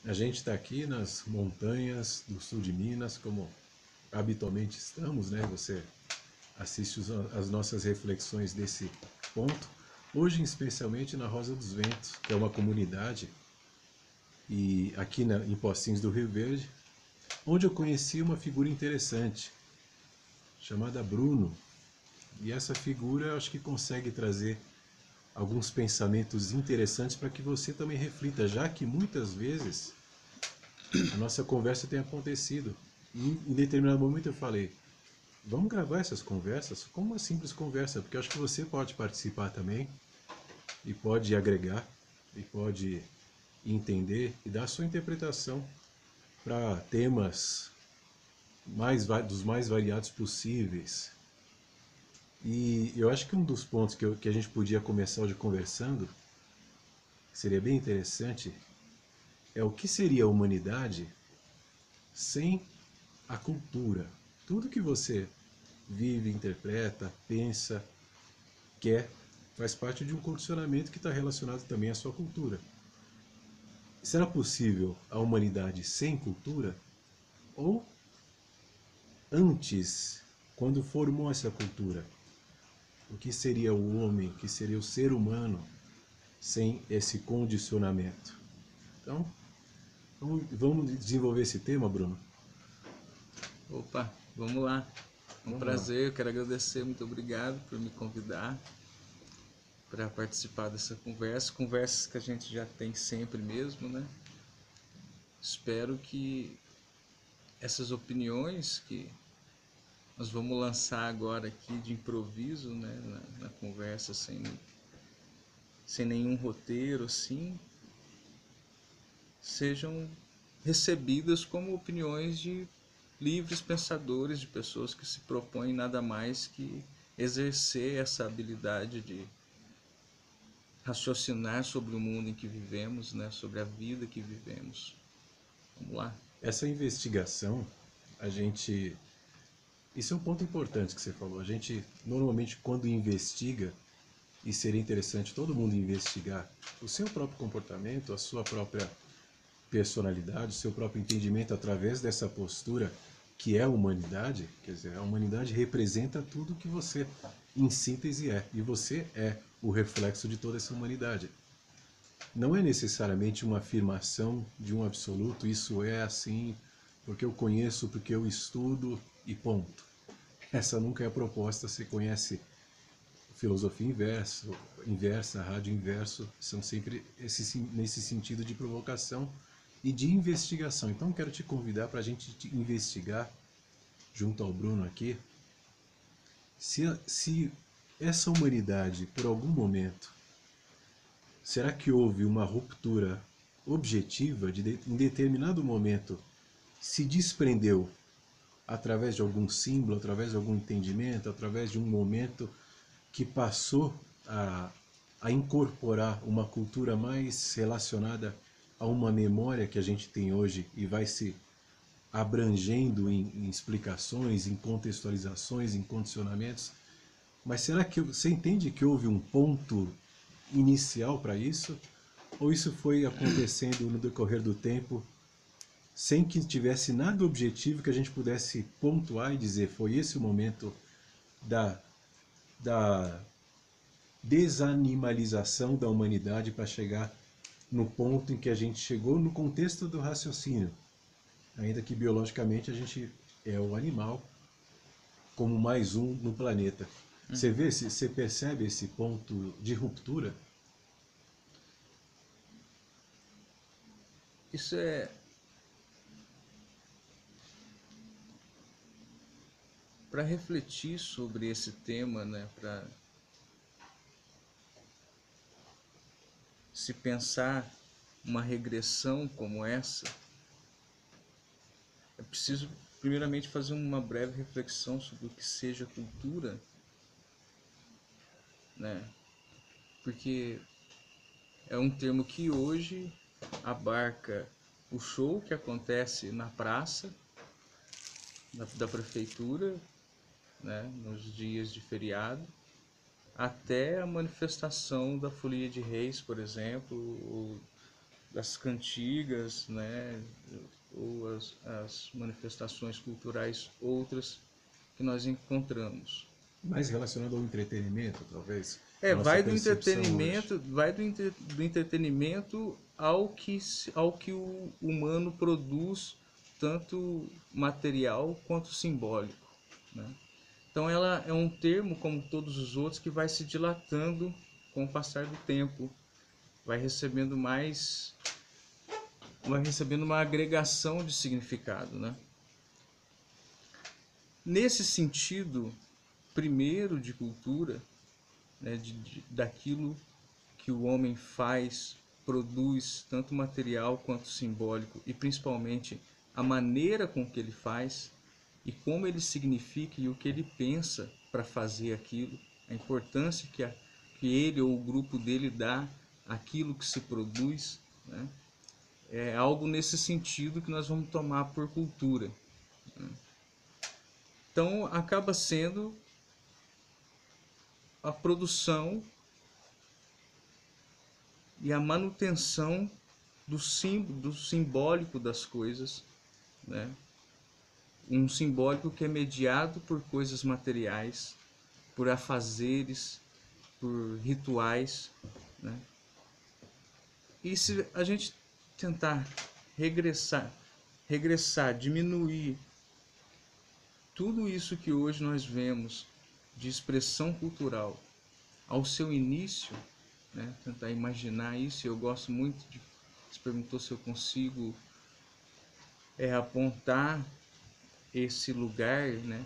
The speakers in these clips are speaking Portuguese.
A gente está aqui nas montanhas do sul de Minas, como habitualmente estamos, né? Você assiste as nossas reflexões desse ponto. Hoje, especialmente na Rosa dos Ventos, que é uma comunidade e aqui em Pocinhos do Rio Verde, onde eu conheci uma figura interessante chamada Bruno. E essa figura eu acho que consegue trazer alguns pensamentos interessantes para que você também reflita, já que muitas vezes a nossa conversa tem acontecido. E em determinado momento eu falei, vamos gravar essas conversas como uma simples conversa, porque eu acho que você pode participar também e pode agregar e pode entender e dar a sua interpretação para temas dos mais variados possíveis. E eu acho que um dos pontos que a gente podia começar hoje conversando, que seria bem interessante, é o que seria a humanidade sem a cultura. Tudo que você vive, interpreta, pensa, quer, faz parte de um condicionamento que está relacionado também à sua cultura. Será possível a humanidade sem cultura? Ou antes, quando formou essa cultura, o que seria o homem, o que seria o ser humano sem esse condicionamento? Então, vamos desenvolver esse tema, Bruno? Opa, vamos lá. É um Vamos lá. prazer, eu quero agradecer, muito obrigado por me convidar para participar dessa conversa. Conversas que a gente já tem sempre mesmo, né? Espero que essas opiniões que nós vamos lançar agora aqui de improviso, né, na conversa, sem nenhum roteiro, assim, sejam recebidas como opiniões de livres pensadores, de pessoas que se propõem nada mais que exercer essa habilidade de raciocinar sobre o mundo em que vivemos, né, sobre a vida que vivemos. Vamos lá. Essa investigação, a gente. Isso é um ponto importante que você falou. A gente, normalmente, quando investiga, e seria interessante todo mundo investigar o seu próprio comportamento, a sua própria personalidade, o seu próprio entendimento através dessa postura que é a humanidade. Quer dizer, a humanidade representa tudo que você, em síntese, é. E você é o reflexo de toda essa humanidade. Não é necessariamente uma afirmação de um absoluto, isso é assim porque eu conheço, porque eu estudo e ponto. Essa nunca é a proposta. Você conhece filosofia inversa, rádio inverso, são sempre nesse sentido de provocação e de investigação. Então quero te convidar para a gente investigar junto ao Bruno aqui se essa humanidade, por algum momento, será que houve uma ruptura objetiva em determinado momento se desprendeu através de algum símbolo, através de algum entendimento, através de um momento que passou a, a incorporar uma cultura mais relacionada a uma memória que a gente tem hoje e vai se abrangendo em explicações, em contextualizações, em condicionamentos. Mas será que você entende que houve um ponto inicial para isso? Ou isso foi acontecendo no decorrer do tempo sem que tivesse nada objetivo que a gente pudesse pontuar e dizer foi esse o momento da, da desanimalização da humanidade para chegar no ponto em que a gente chegou no contexto do raciocínio, ainda que biologicamente a gente é o animal como mais um no planeta. Você Uhum. vê, você percebe esse ponto de ruptura? Isso é para refletir sobre esse tema, né, para se pensar uma regressão como essa, é preciso primeiramente fazer uma breve reflexão sobre o que seja cultura, né? Porque é um termo que hoje abarca o show que acontece na praça da prefeitura, né, nos dias de feriado, até a manifestação da Folia de Reis, por exemplo, das cantigas, né, ou as manifestações culturais outras que nós encontramos. Mais relacionado ao entretenimento, talvez, a É, nossa vai do percepção hoje. entretenimento, do entretenimento ao que o humano produz, tanto material quanto simbólico, né? Então ela é um termo, como todos os outros, que vai se dilatando com o passar do tempo, vai recebendo mais, vai recebendo uma agregação de significado, né? Nesse sentido, primeiro de cultura, né, daquilo que o homem faz, produz, tanto material quanto simbólico, e principalmente a maneira com que ele faz e como ele significa e o que ele pensa para fazer aquilo, a importância que ele ou o grupo dele dá àquilo que se produz, né? É algo nesse sentido que nós vamos tomar por cultura. Então acaba sendo a produção e a manutenção do simbólico das coisas, né? Um simbólico que é mediado por coisas materiais, por afazeres, por rituais, né? E se a gente tentar regressar, diminuir tudo isso que hoje nós vemos de expressão cultural ao seu início, né? Tentar imaginar isso. Eu gosto muito de, você perguntou se eu consigo apontar esse lugar, né?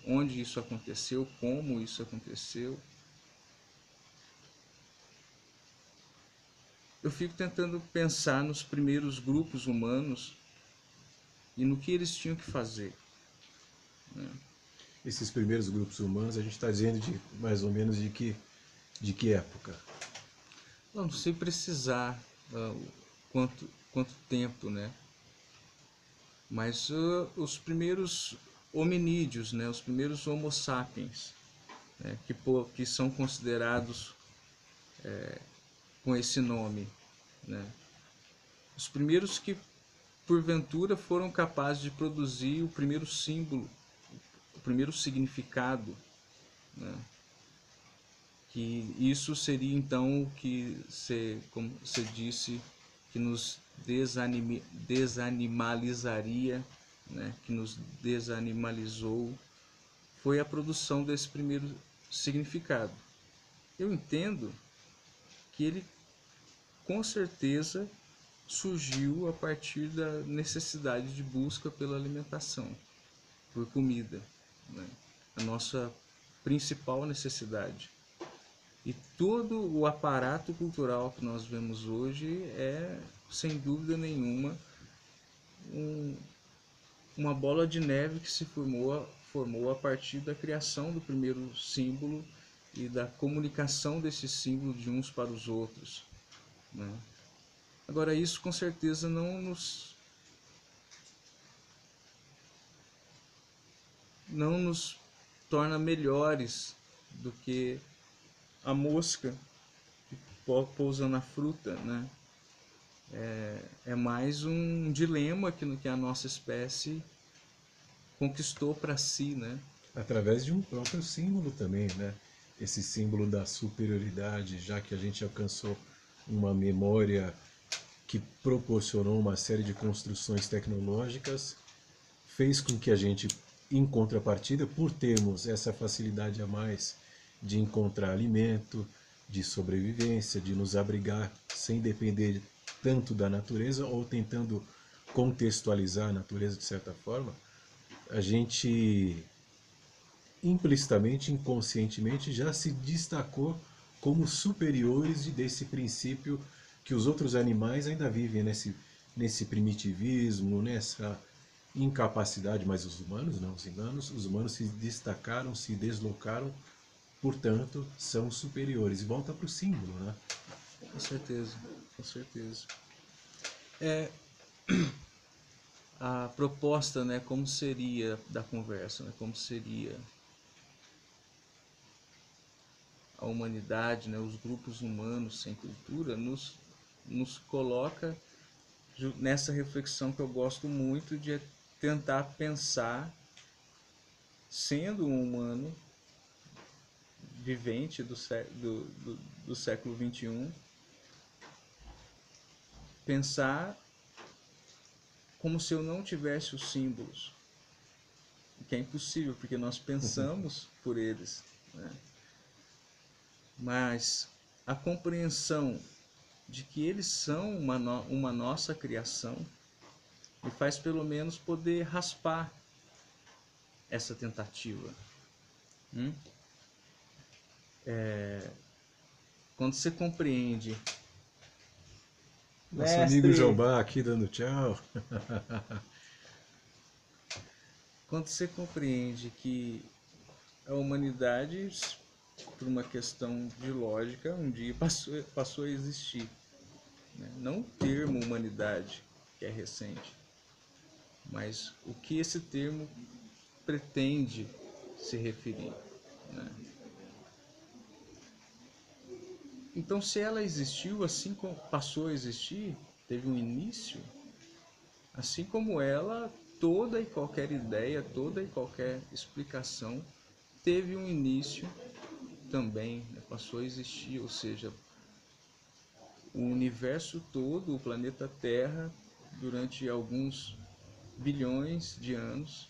Onde isso aconteceu, como isso aconteceu. Eu fico tentando pensar nos primeiros grupos humanos e no que eles tinham que fazer, né? Esses primeiros grupos humanos, a gente está dizendo de mais ou menos de que época? Não sei precisar quanto tempo, né? Mas os primeiros hominídeos, né? Os primeiros Homo sapiens, né? Que são considerados com esse nome, né? Os primeiros que porventura foram capazes de produzir o primeiro símbolo, o primeiro significado, né? Que isso seria então o que, como você disse, que nos desanimalizaria, né? Que nos desanimalizou, foi a produção desse primeiro significado. Eu entendo que ele com certeza surgiu a partir da necessidade de busca pela alimentação, por comida, né? A nossa principal necessidade. E todo o aparato cultural que nós vemos hoje é, sem dúvida nenhuma, uma bola de neve que se formou a partir da criação do primeiro símbolo e da comunicação desse símbolo de uns para os outros, né? Agora, isso com certeza não nos torna melhores do que a mosca que pousa na fruta, né? É mais um dilema que a nossa espécie conquistou para si, né? Através de um próprio símbolo também, né? Esse símbolo da superioridade, já que a gente alcançou uma memória que proporcionou uma série de construções tecnológicas, fez com que a gente, em contrapartida, por termos essa facilidade a mais de encontrar alimento, de sobrevivência, de nos abrigar sem depender tanto da natureza ou tentando contextualizar a natureza de certa forma, a gente implicitamente, inconscientemente, já se destacou como superiores desse princípio que os outros animais ainda vivem nesse primitivismo, nessa incapacidade, mas os humanos não, os humanos se destacaram, se deslocaram, portanto, são superiores. E volta para o símbolo, né? Com certeza, com certeza. A proposta, né, como seria da conversa, né, como seria a humanidade, né, os grupos humanos sem cultura, nos coloca nessa reflexão que eu gosto muito de tentar pensar, sendo um humano vivente do século XXI, pensar como se eu não tivesse os símbolos, que é impossível, porque nós pensamos por eles, né? Mas a compreensão de que eles são uma nossa criação me faz pelo menos poder raspar essa tentativa. Quando você compreende, Nosso amigo mestre, Jobá aqui dando tchau. quando você compreende que a humanidade, por uma questão de lógica, um dia passou a existir, né? Não o termo humanidade, que é recente, mas o que esse termo pretende se referir, né? Então, se ela existiu, assim como passou a existir, teve um início, assim como ela, toda e qualquer ideia, toda e qualquer explicação teve um início também, né? Passou a existir, ou seja, o universo todo, o planeta Terra, durante alguns bilhões de anos,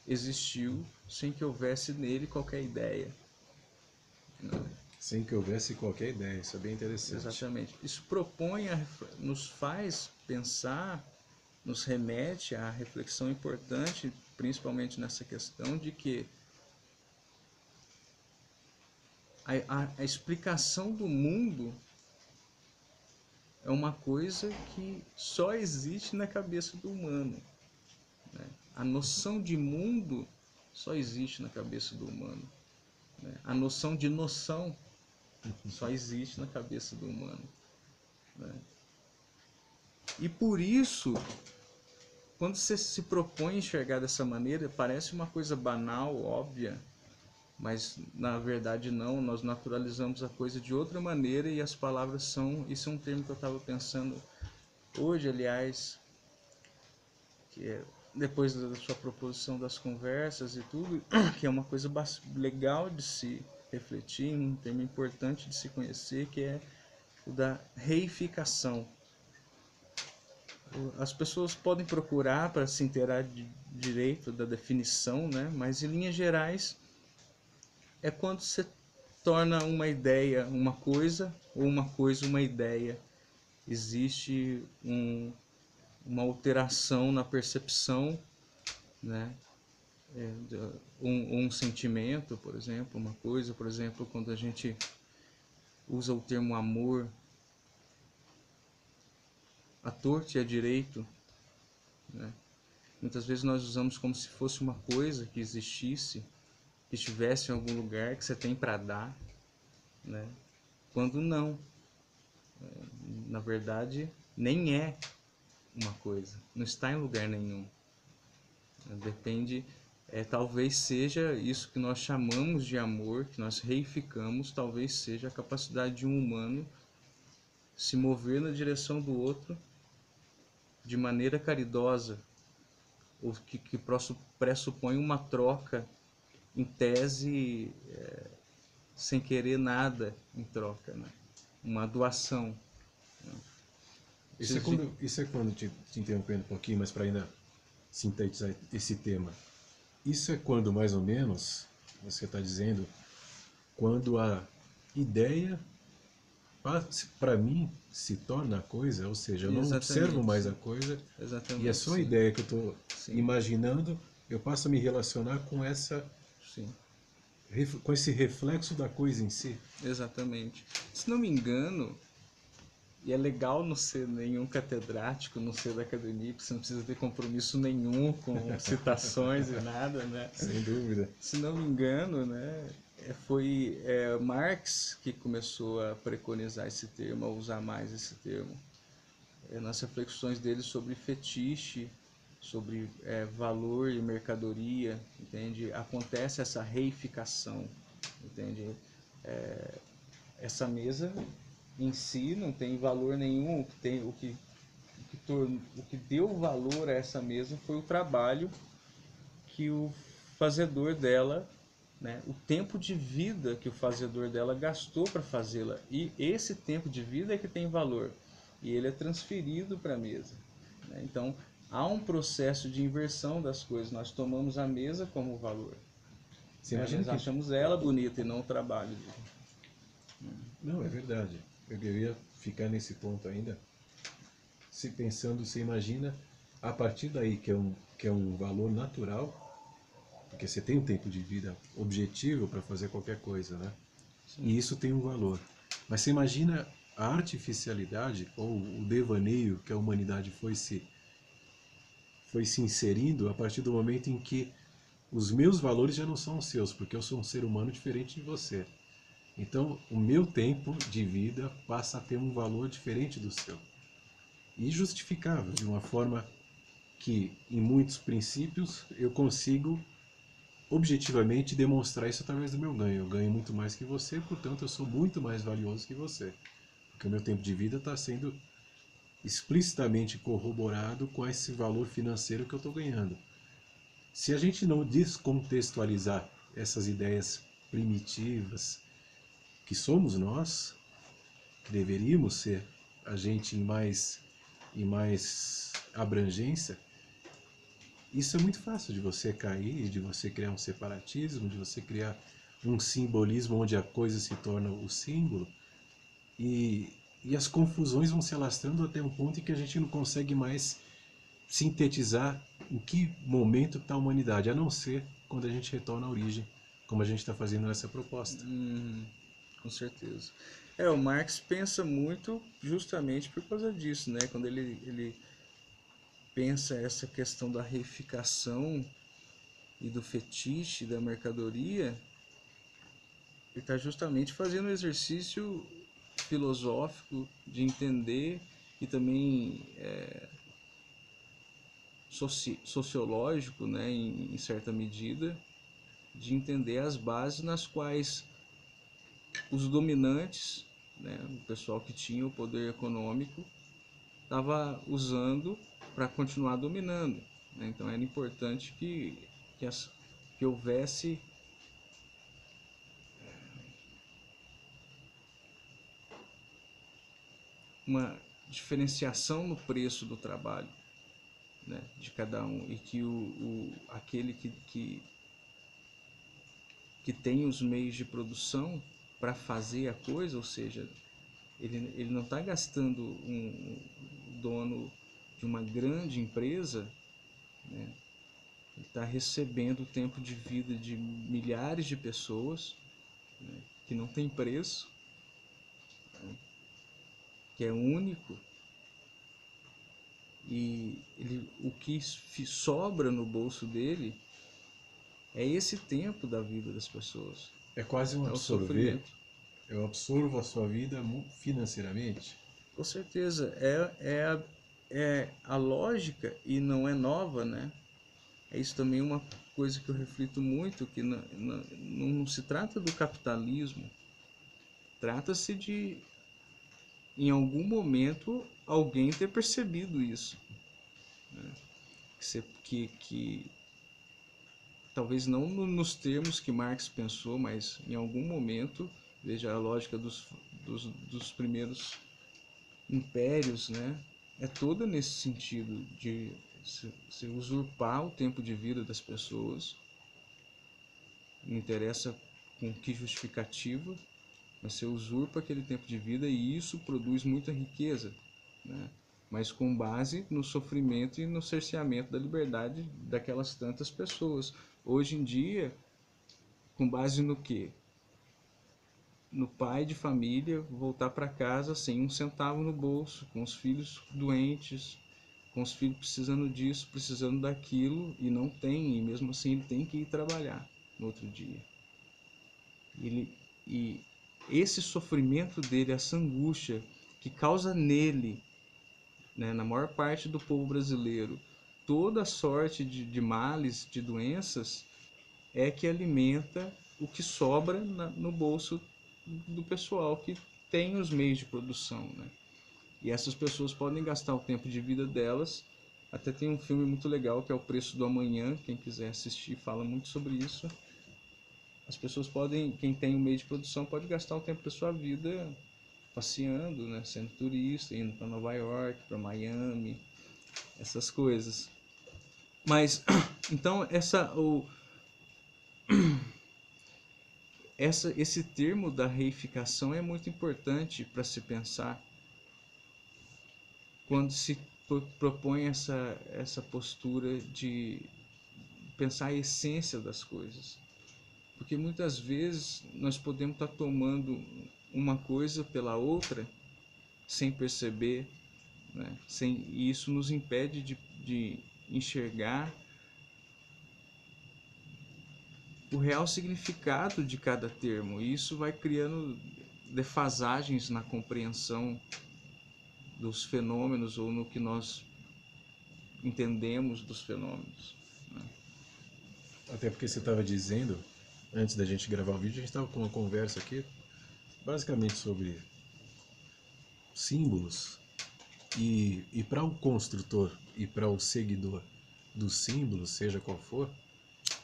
existiu sem que houvesse nele qualquer ideia, né? Sem que houvesse qualquer ideia, isso é bem interessante. Exatamente. Isso nos faz pensar, nos remete à reflexão importante, principalmente nessa questão de que a explicação do mundo é uma coisa que só existe na cabeça do humano, né? A noção de mundo só existe na cabeça do humano, né? A noção de noção só existe na cabeça do humano, né? E por isso, quando você se propõe a enxergar dessa maneira, parece uma coisa banal, óbvia, mas na verdade não, nós naturalizamos a coisa de outra maneira e as palavras são, isso é um termo que eu estava pensando hoje, aliás, que é depois da sua proposição das conversas e tudo, que é uma coisa legal de se refletir, um termo importante de se conhecer, que é o da reificação. As pessoas podem procurar para se inteirar de direito da definição, né? Mas em linhas gerais é quando você torna uma ideia uma coisa ou uma coisa uma ideia. Existe uma alteração na percepção, né? Um sentimento, por exemplo, uma coisa, por exemplo, quando a gente usa o termo amor, à torto e à direito, né? Muitas vezes nós usamos como se fosse uma coisa que existisse, que estivesse em algum lugar que você tem para dar, né? Quando não, na verdade, nem é uma coisa, não está em lugar nenhum. Depende, talvez seja isso que nós chamamos de amor, que nós reificamos, talvez seja a capacidade de um humano se mover na direção do outro de maneira caridosa, ou que pressupõe uma troca em tese, sem querer nada em troca, né? Uma doação, né? Isso é quando te interrompendo um pouquinho, mas para ainda sintetizar esse tema. Isso é quando, mais ou menos, você está dizendo, quando a ideia, para mim, se torna a coisa, ou seja, eu não observo Exatamente, mais a sim. coisa, e é Exatamente, só a sim. ideia que eu estou Sim. imaginando, eu passo a me relacionar com Sim, com esse reflexo da coisa em si. exatamente. Se não me engano, e é legal não ser nenhum catedrático, não ser da academia, porque você não precisa ter compromisso nenhum com citações e nada, né? Sem dúvida. Se não me engano, né, foi Marx que começou a preconizar esse termo, a usar mais esse termo. Nas reflexões dele sobre fetiche, sobre valor e mercadoria, entende? Acontece essa reificação, entende? Essa mesa em si não tem valor nenhum. O que deu valor a essa mesa foi o trabalho que o fazedor dela, né, o tempo de vida que o fazedor dela gastou para fazê-la. E esse tempo de vida é que tem valor. E ele é transferido para a mesa. Né? Então, há um processo de inversão das coisas. Nós tomamos a mesa como valor. Você Né? imagina Nós que... achamos ela bonita e não o trabalho dele. Não, é verdade. Eu queria ficar nesse ponto ainda. Se pensando, você imagina, a partir daí que é um valor natural, porque você tem um tempo de vida objetivo para fazer qualquer coisa, né? E isso tem um valor. Mas você imagina a artificialidade ou o devaneio que a humanidade foi se inserindo a partir do momento em que os meus valores já não são os seus, porque eu sou um ser humano diferente de você. Então, o meu tempo de vida passa a ter um valor diferente do seu. E justificável, de uma forma que, em muitos princípios, eu consigo objetivamente demonstrar isso através do meu ganho. Eu ganho muito mais que você, portanto, eu sou muito mais valioso que você. Porque o meu tempo de vida está sendo explicitamente corroborado com esse valor financeiro que eu estou ganhando. Se a gente não descontextualizar essas ideias primitivas que somos nós, que deveríamos ser a gente em mais abrangência, isso é muito fácil de você cair, de você criar um separatismo, de você criar um simbolismo onde a coisa se torna o símbolo, e, e as confusões vão se alastrando até um ponto em que a gente não consegue mais sintetizar em que momento está a humanidade, a não ser quando a gente retorna à origem, como a gente está fazendo nessa proposta. Com certeza. O Marx pensa muito justamente por causa disso, né? Quando ele pensa essa questão da reificação e do fetiche da mercadoria, ele está justamente fazendo um exercício filosófico de entender e também sociológico, né, em certa medida, de entender as bases nas quais os dominantes, né, o pessoal que tinha o poder econômico, estava usando para continuar dominando. Né? Então era importante que houvesse uma diferenciação no preço do trabalho, né, de cada um, e que aquele que tem os meios de produção para fazer a coisa, ou seja, ele não está gastando um dono de uma grande empresa, né, ele está recebendo o tempo de vida de milhares de pessoas, né, que não tem preço, né, que é único, e o que sobra no bolso dele é esse tempo da vida das pessoas. É quase um É o absorver. sofrimento. Eu absorvo a sua vida financeiramente. Com certeza. É a lógica, e não é nova, né? É isso também uma coisa que eu reflito muito, que não se trata do capitalismo. Trata-se de, em algum momento, alguém ter percebido isso. Né? Que talvez não nos termos que Marx pensou, mas em algum momento, veja a lógica dos primeiros impérios, né? É toda nesse sentido de se usurpar o tempo de vida das pessoas. Não interessa com que justificativa, mas você usurpa aquele tempo de vida e isso produz muita riqueza, né? Mas com base no sofrimento e no cerceamento da liberdade daquelas tantas pessoas. Hoje em dia, com base no quê? No pai de família voltar para casa sem um centavo no bolso, com os filhos doentes, com os filhos precisando disso, precisando daquilo, e não tem, e mesmo assim ele tem que ir trabalhar no outro dia. E esse sofrimento dele, essa angústia que causa nele, né, na maior parte do povo brasileiro, toda sorte de males, de doenças, é que alimenta o que sobra no bolso do pessoal que têm os meios de produção, né? E essas pessoas podem gastar o tempo de vida delas. Até tem um filme muito legal que é O Preço do Amanhã, quem quiser assistir fala muito sobre isso. As pessoas podem, quem tem um meio de produção pode gastar o tempo da sua vida passeando, né, sendo turista, indo para Nova York, para Miami, essas coisas. Mas então esse termo da reificação é muito importante para se pensar quando se propõe essa postura de pensar a essência das coisas. Porque muitas vezes nós podemos estar tomando uma coisa pela outra sem perceber, né? E isso nos impede de enxergar o real significado de cada termo. E isso vai criando defasagens na compreensão dos fenômenos ou no que nós entendemos dos fenômenos, né? Até porque você estava dizendo, antes da gente gravar o vídeo, a gente estava com uma conversa aqui, basicamente sobre símbolos, e para o construtor e para o seguidor dos símbolos, seja qual for,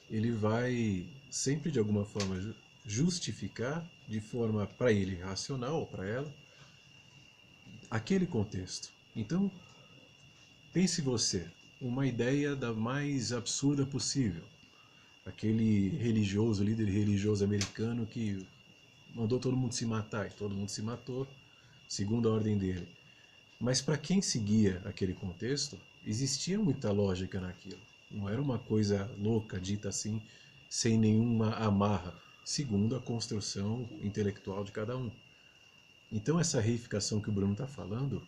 ele vai sempre de alguma forma justificar de forma para ele racional ou para ela aquele contexto. Então, pense você, uma ideia da mais absurda possível. Aquele religioso, líder religioso americano que mandou todo mundo se matar, e todo mundo se matou, segundo a ordem dele. Mas para quem seguia aquele contexto, existia muita lógica naquilo. Não era uma coisa louca, dita assim, sem nenhuma amarra, segundo a construção intelectual de cada um. Então essa reificação que o Bruno está falando,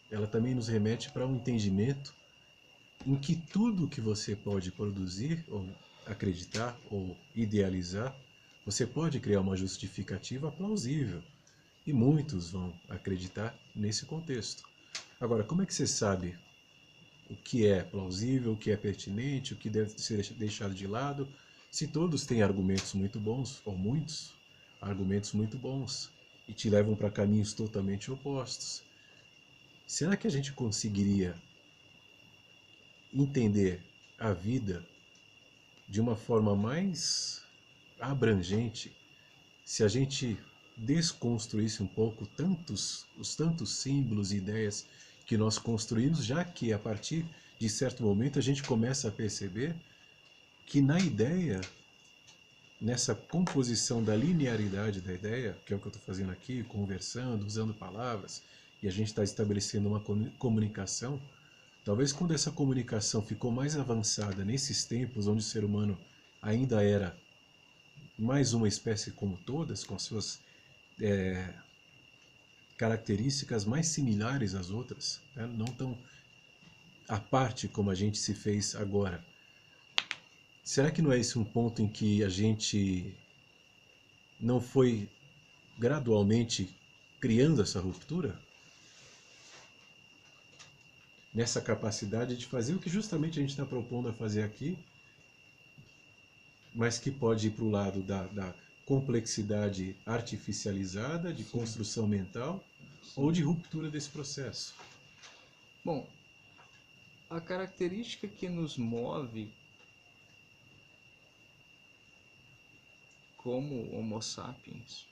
ela também nos remete para um entendimento em que tudo que você pode produzir, ou acreditar, ou idealizar, você pode criar uma justificativa plausível. E muitos vão acreditar nesse contexto. Agora, como é que você sabe o que é plausível, o que é pertinente, o que deve ser deixado de lado, se todos têm argumentos muito bons, ou muitos argumentos muito bons, e te levam para caminhos totalmente opostos? Será que a gente conseguiria entender a vida de uma forma mais abrangente se a gente desconstruísse um pouco os tantos símbolos e ideias que nós construímos, já que a partir de certo momento a gente começa a perceber que na ideia, nessa composição da linearidade da ideia, que é o que eu estou fazendo aqui, conversando, usando palavras, e a gente está estabelecendo uma comunicação, talvez quando essa comunicação ficou mais avançada nesses tempos onde o ser humano ainda era mais uma espécie como todas, com suas características mais similares às outras, né? Não tão à parte como a gente se fez agora. Será que não é esse um ponto em que a gente não foi gradualmente criando essa ruptura? Nessa capacidade de fazer o que justamente a gente está propondo a fazer aqui, mas que pode ir para o lado da complexidade artificializada, de construção mental, ou de ruptura desse processo. Bom, a característica que nos move como Homo sapiens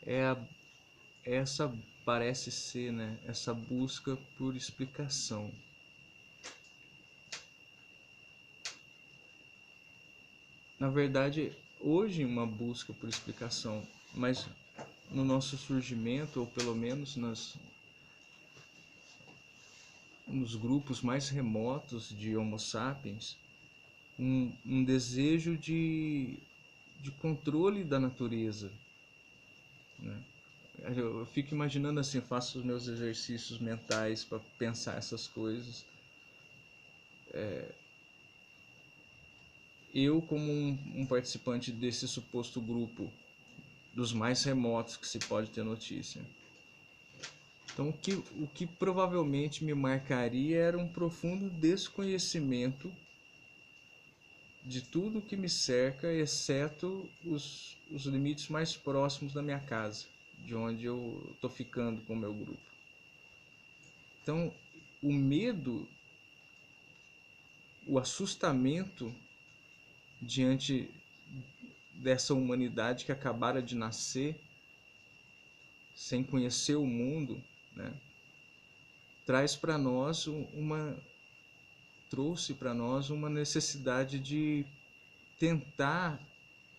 é essa parece ser, né, essa busca por explicação. Na verdade, hoje uma busca por explicação, mas no nosso surgimento, ou pelo menos nos grupos mais remotos de Homo sapiens, um desejo de controle da natureza, né? Eu fico imaginando assim, eu faço os meus exercícios mentais para pensar essas coisas. Eu, como um participante desse suposto grupo, dos mais remotos que se pode ter notícia. Então, o que provavelmente me marcaria era um profundo desconhecimento de tudo que me cerca, exceto os limites mais próximos da minha casa, de onde eu estou ficando com o meu grupo. Então, o medo, o assustamento diante dessa humanidade que acabara de nascer, sem conhecer o mundo, né, trouxe para nós uma necessidade de tentar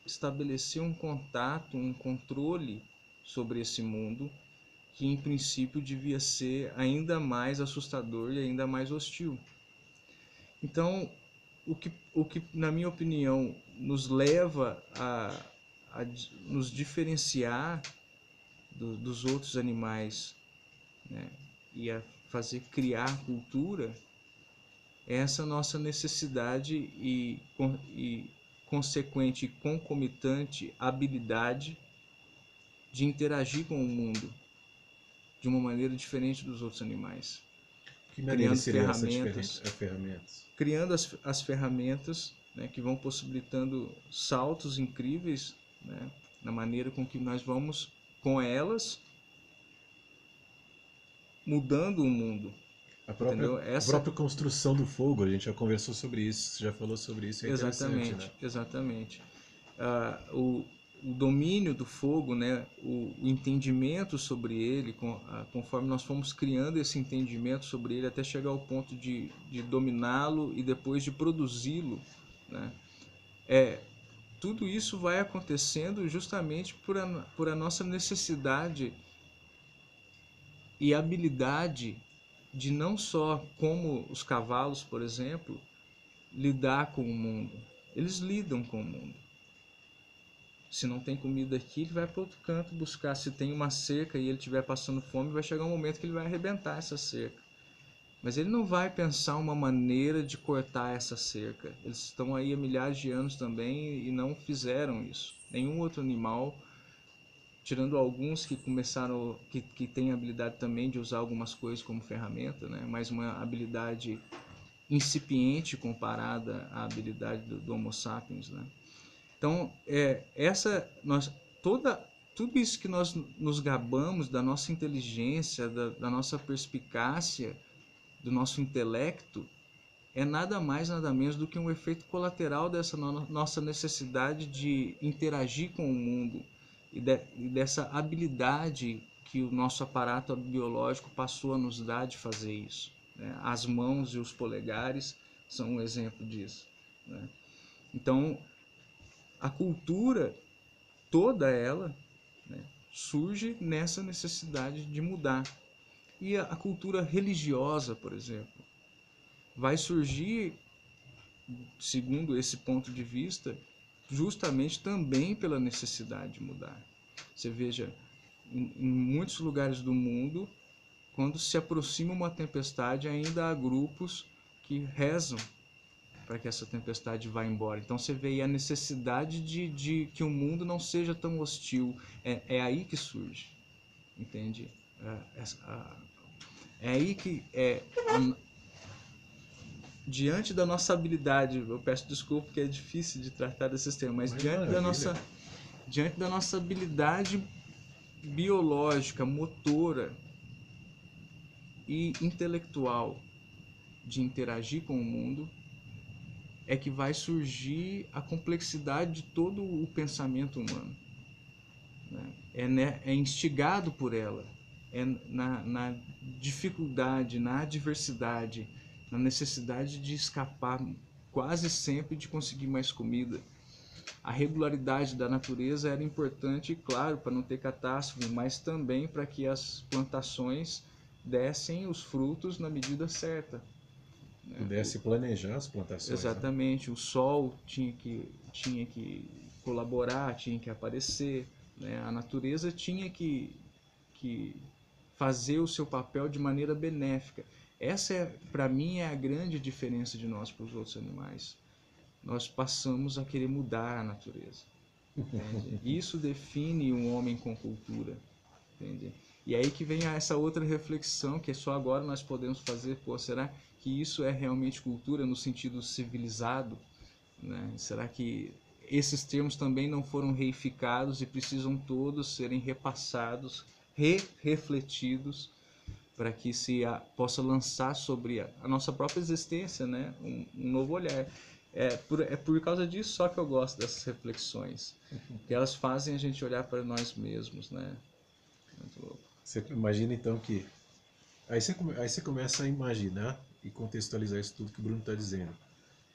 estabelecer um contato, um controle sobre esse mundo que em princípio devia ser ainda mais assustador e ainda mais hostil. Então, o que na minha opinião nos leva a nos diferenciar dos outros animais, né, e a fazer criar cultura, é essa nossa necessidade e consequente e concomitante habilidade de interagir com o mundo de uma maneira diferente dos outros animais, Que maneira criando seria essa ferramentas, ferramentas? criando as ferramentas, né, que vão possibilitando saltos incríveis, né, na maneira com que nós vamos com elas mudando o mundo, entendeu? A própria construção do fogo, a gente já conversou sobre isso, já falou sobre isso, é interessante, né? Exatamente. O domínio do fogo, né, o entendimento sobre ele, conforme nós fomos criando esse entendimento sobre ele até chegar ao ponto de dominá-lo e depois de produzi-lo, né, tudo isso vai acontecendo justamente por a nossa necessidade e habilidade de não só, como os cavalos, por exemplo, lidar com o mundo. Eles lidam com o mundo. Se não tem comida aqui, ele vai para outro canto buscar. Se tem uma cerca e ele estiver passando fome, vai chegar um momento que ele vai arrebentar essa cerca. Mas ele não vai pensar uma maneira de cortar essa cerca. Eles estão aí há milhares de anos também e não fizeram isso. Nenhum outro animal, tirando alguns que começaram, que têm a habilidade também de usar algumas coisas como ferramenta, né? Mas uma habilidade incipiente comparada à habilidade do Homo sapiens, né? Então, tudo isso que nós nos gabamos da nossa inteligência, da nossa perspicácia, do nosso intelecto, é nada mais, nada menos do que um efeito colateral dessa nossa necessidade de interagir com o mundo e dessa habilidade que o nosso aparato biológico passou a nos dar de fazer isso, né? As mãos e os polegares são um exemplo disso, né? Então, a cultura, toda ela, né, surge nessa necessidade de mudar. E a cultura religiosa, por exemplo, vai surgir, segundo esse ponto de vista, justamente também pela necessidade de mudar. Você veja, em muitos lugares do mundo, quando se aproxima uma tempestade, ainda há grupos que rezam para que essa tempestade vá embora. Então você vê aí a necessidade de que o mundo não seja tão hostil. É aí que surge, entende? É aí que diante da nossa habilidade, eu peço desculpa porque é difícil de tratar desses temas, mas diante da nossa habilidade biológica, motora e intelectual de interagir com o mundo, é que vai surgir a complexidade de todo o pensamento humano, né? É instigado por ela, é na dificuldade, na adversidade, na necessidade de escapar quase sempre, de conseguir mais comida. A regularidade da natureza era importante, claro, para não ter catástrofe, mas também para que as plantações dessem os frutos na medida certa, né? Pudesse planejar as plantações. Exatamente, né? O sol tinha que colaborar, tinha que aparecer, né? A natureza tinha que fazer o seu papel de maneira benéfica. Essa, para mim, é a grande diferença de nós para os outros animais. Nós passamos a querer mudar a natureza. Entende? Isso define um homem com cultura. Entende? E aí que vem essa outra reflexão que só agora nós podemos fazer. Pô, será que isso é realmente cultura no sentido civilizado, né? Será que esses termos também não foram reificados e precisam todos serem repassados, refletidos, para que possa lançar sobre a nossa própria existência, né, um novo olhar. É por causa disso só que eu gosto dessas reflexões, que elas fazem a gente olhar para nós mesmos, né? Muito louco. Você imagina então que aí você começa a imaginar e contextualizar isso tudo que o Bruno está dizendo.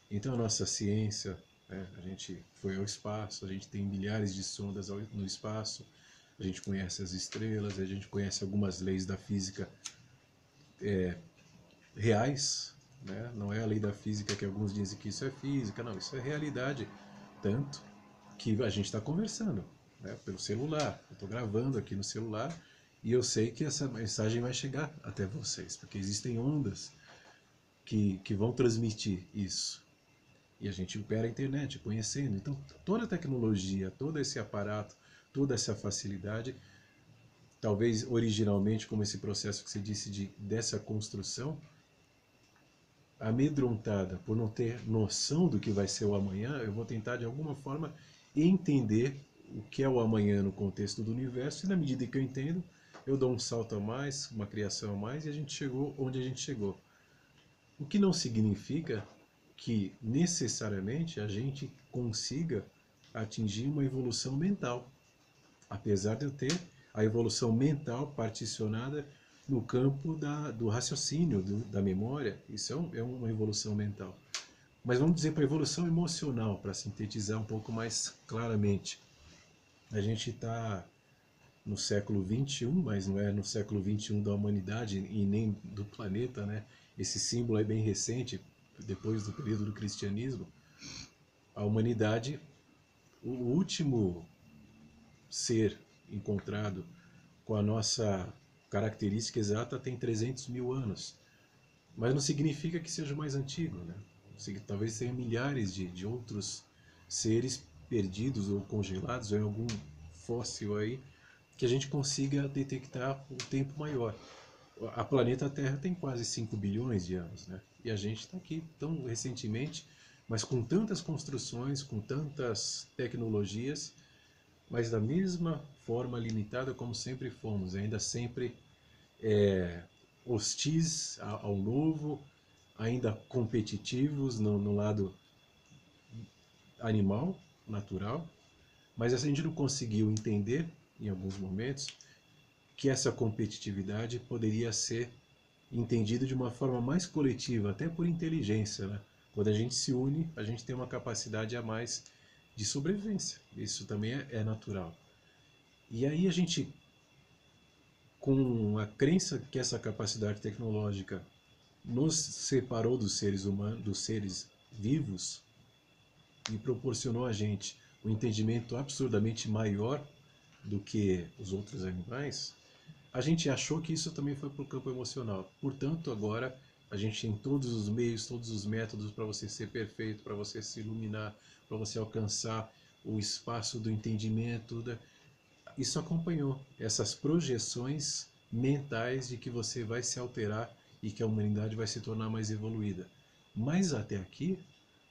Então a nossa ciência, né, a gente foi ao espaço, a gente tem milhares de sondas no espaço, a gente conhece as estrelas, a gente conhece algumas leis da física reais, né? Não é a lei da física que alguns dizem que isso é física, não, isso é realidade. Tanto que a gente está conversando, né, pelo celular. Eu estou gravando aqui no celular e eu sei que essa mensagem vai chegar até vocês, porque existem ondas que vão transmitir isso. E a gente opera a internet conhecendo. Então, toda a tecnologia, todo esse aparato, toda essa facilidade, talvez originalmente, como esse processo que você disse dessa construção, amedrontada por não ter noção do que vai ser o amanhã, eu vou tentar de alguma forma entender o que é o amanhã no contexto do universo, e na medida que eu entendo, eu dou um salto a mais, uma criação a mais, e a gente chegou onde a gente chegou. O que não significa que necessariamente a gente consiga atingir uma evolução mental, apesar de eu ter a evolução mental particionada no campo do raciocínio, da memória. Isso é uma evolução mental. Mas vamos dizer para a evolução emocional, para sintetizar um pouco mais claramente. A gente está no século XXI, mas não é no século XXI da humanidade e nem do planeta, né? Esse símbolo é bem recente, depois do período do cristianismo. A humanidade, o último ser encontrado com a nossa característica exata tem 300 mil anos. Mas não significa que seja o mais antigo, né? Talvez tenha milhares de outros seres perdidos ou congelados, ou em algum fóssil aí, que a gente consiga detectar um tempo maior. A planeta Terra tem quase 5 bilhões de anos, né? E a gente está aqui tão recentemente, mas com tantas construções, com tantas tecnologias, mas da mesma forma limitada como sempre fomos, ainda sempre hostis ao novo, ainda competitivos no lado animal, natural, mas a gente não conseguiu entender, em alguns momentos, que essa competitividade poderia ser entendida de uma forma mais coletiva, até por inteligência, né? Quando a gente se une, a gente tem uma capacidade a mais de sobrevivência. Isso também é natural. E aí a gente, com a crença que essa capacidade tecnológica nos separou dos seres humanos, dos seres vivos, e proporcionou a gente um entendimento absurdamente maior do que os outros animais, a gente achou que isso também foi para o campo emocional. Portanto, agora a gente tem todos os meios, todos os métodos para você ser perfeito, para você se iluminar, para você alcançar o espaço do entendimento. Isso acompanhou essas projeções mentais de que você vai se alterar e que a humanidade vai se tornar mais evoluída. Mas até aqui,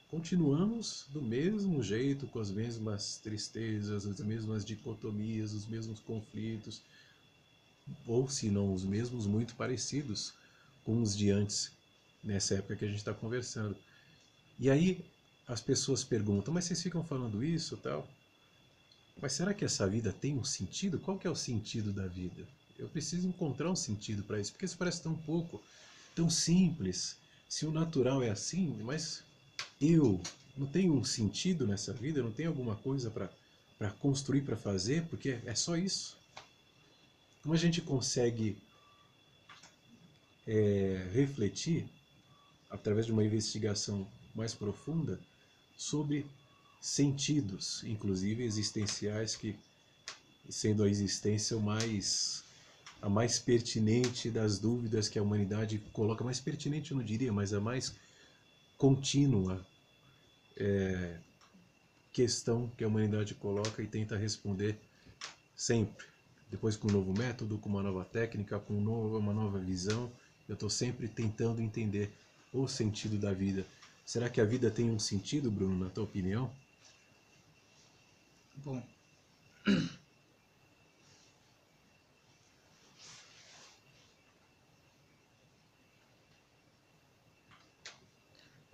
continuamos do mesmo jeito, com as mesmas tristezas, as mesmas dicotomias, os mesmos conflitos, ou se não os mesmos, muito parecidos com os de antes, nessa época que a gente está conversando. E aí as pessoas perguntam, mas vocês ficam falando isso e tal? Mas será que essa vida tem um sentido? Qual que é o sentido da vida? Eu preciso encontrar um sentido para isso, porque isso parece tão pouco, tão simples. Se o natural é assim, mas eu não tenho um sentido nessa vida, eu não tenho alguma coisa para construir, para fazer, porque é só isso. Como a gente consegue refletir, através de uma investigação mais profunda, sobre sentidos, inclusive existenciais, que sendo a existência a mais pertinente das dúvidas que a humanidade coloca, mais pertinente eu não diria, mas a mais contínua questão que a humanidade coloca e tenta responder sempre. Depois com um novo método, com uma nova técnica, com uma nova visão, eu estou sempre tentando entender o sentido da vida. Será que a vida tem um sentido, Bruno, na tua opinião? Bom,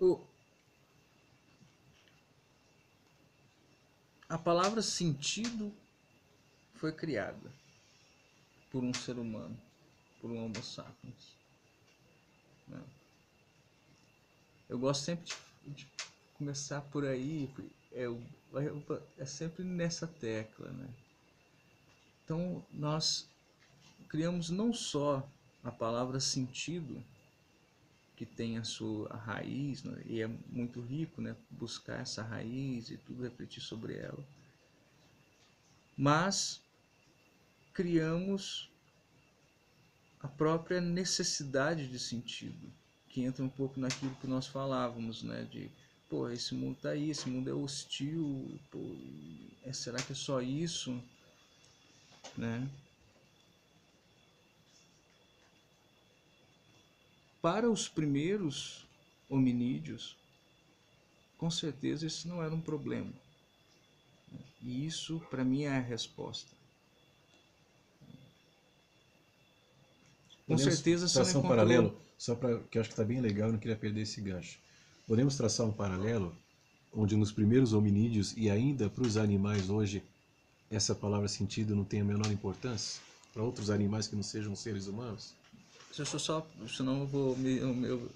o, a palavra sentido foi criada por um ser humano, por um Homo sapiens, né? Eu gosto sempre de começar por aí, é sempre nessa tecla, né? Então, nós criamos não só a palavra sentido, que tem a sua raiz, né? E é muito rico, né? Buscar essa raiz e tudo, refletir sobre ela, mas criamos a própria necessidade de sentido, que entra um pouco naquilo que nós falávamos, né? De, pô, esse mundo tá aí, esse mundo é hostil, pô, será que é só isso, né? Para os primeiros hominídeos, com certeza isso não era um problema. E isso, para mim, é a resposta. Com Podemos certeza você não traçar um encontrou. paralelo, só para que eu acho que está bem legal, eu não queria perder esse gancho. Podemos traçar um paralelo onde nos primeiros hominídeos e ainda para os animais hoje essa palavra sentido não tem a menor importância? Para outros animais que não sejam seres humanos? Deixa eu só, senão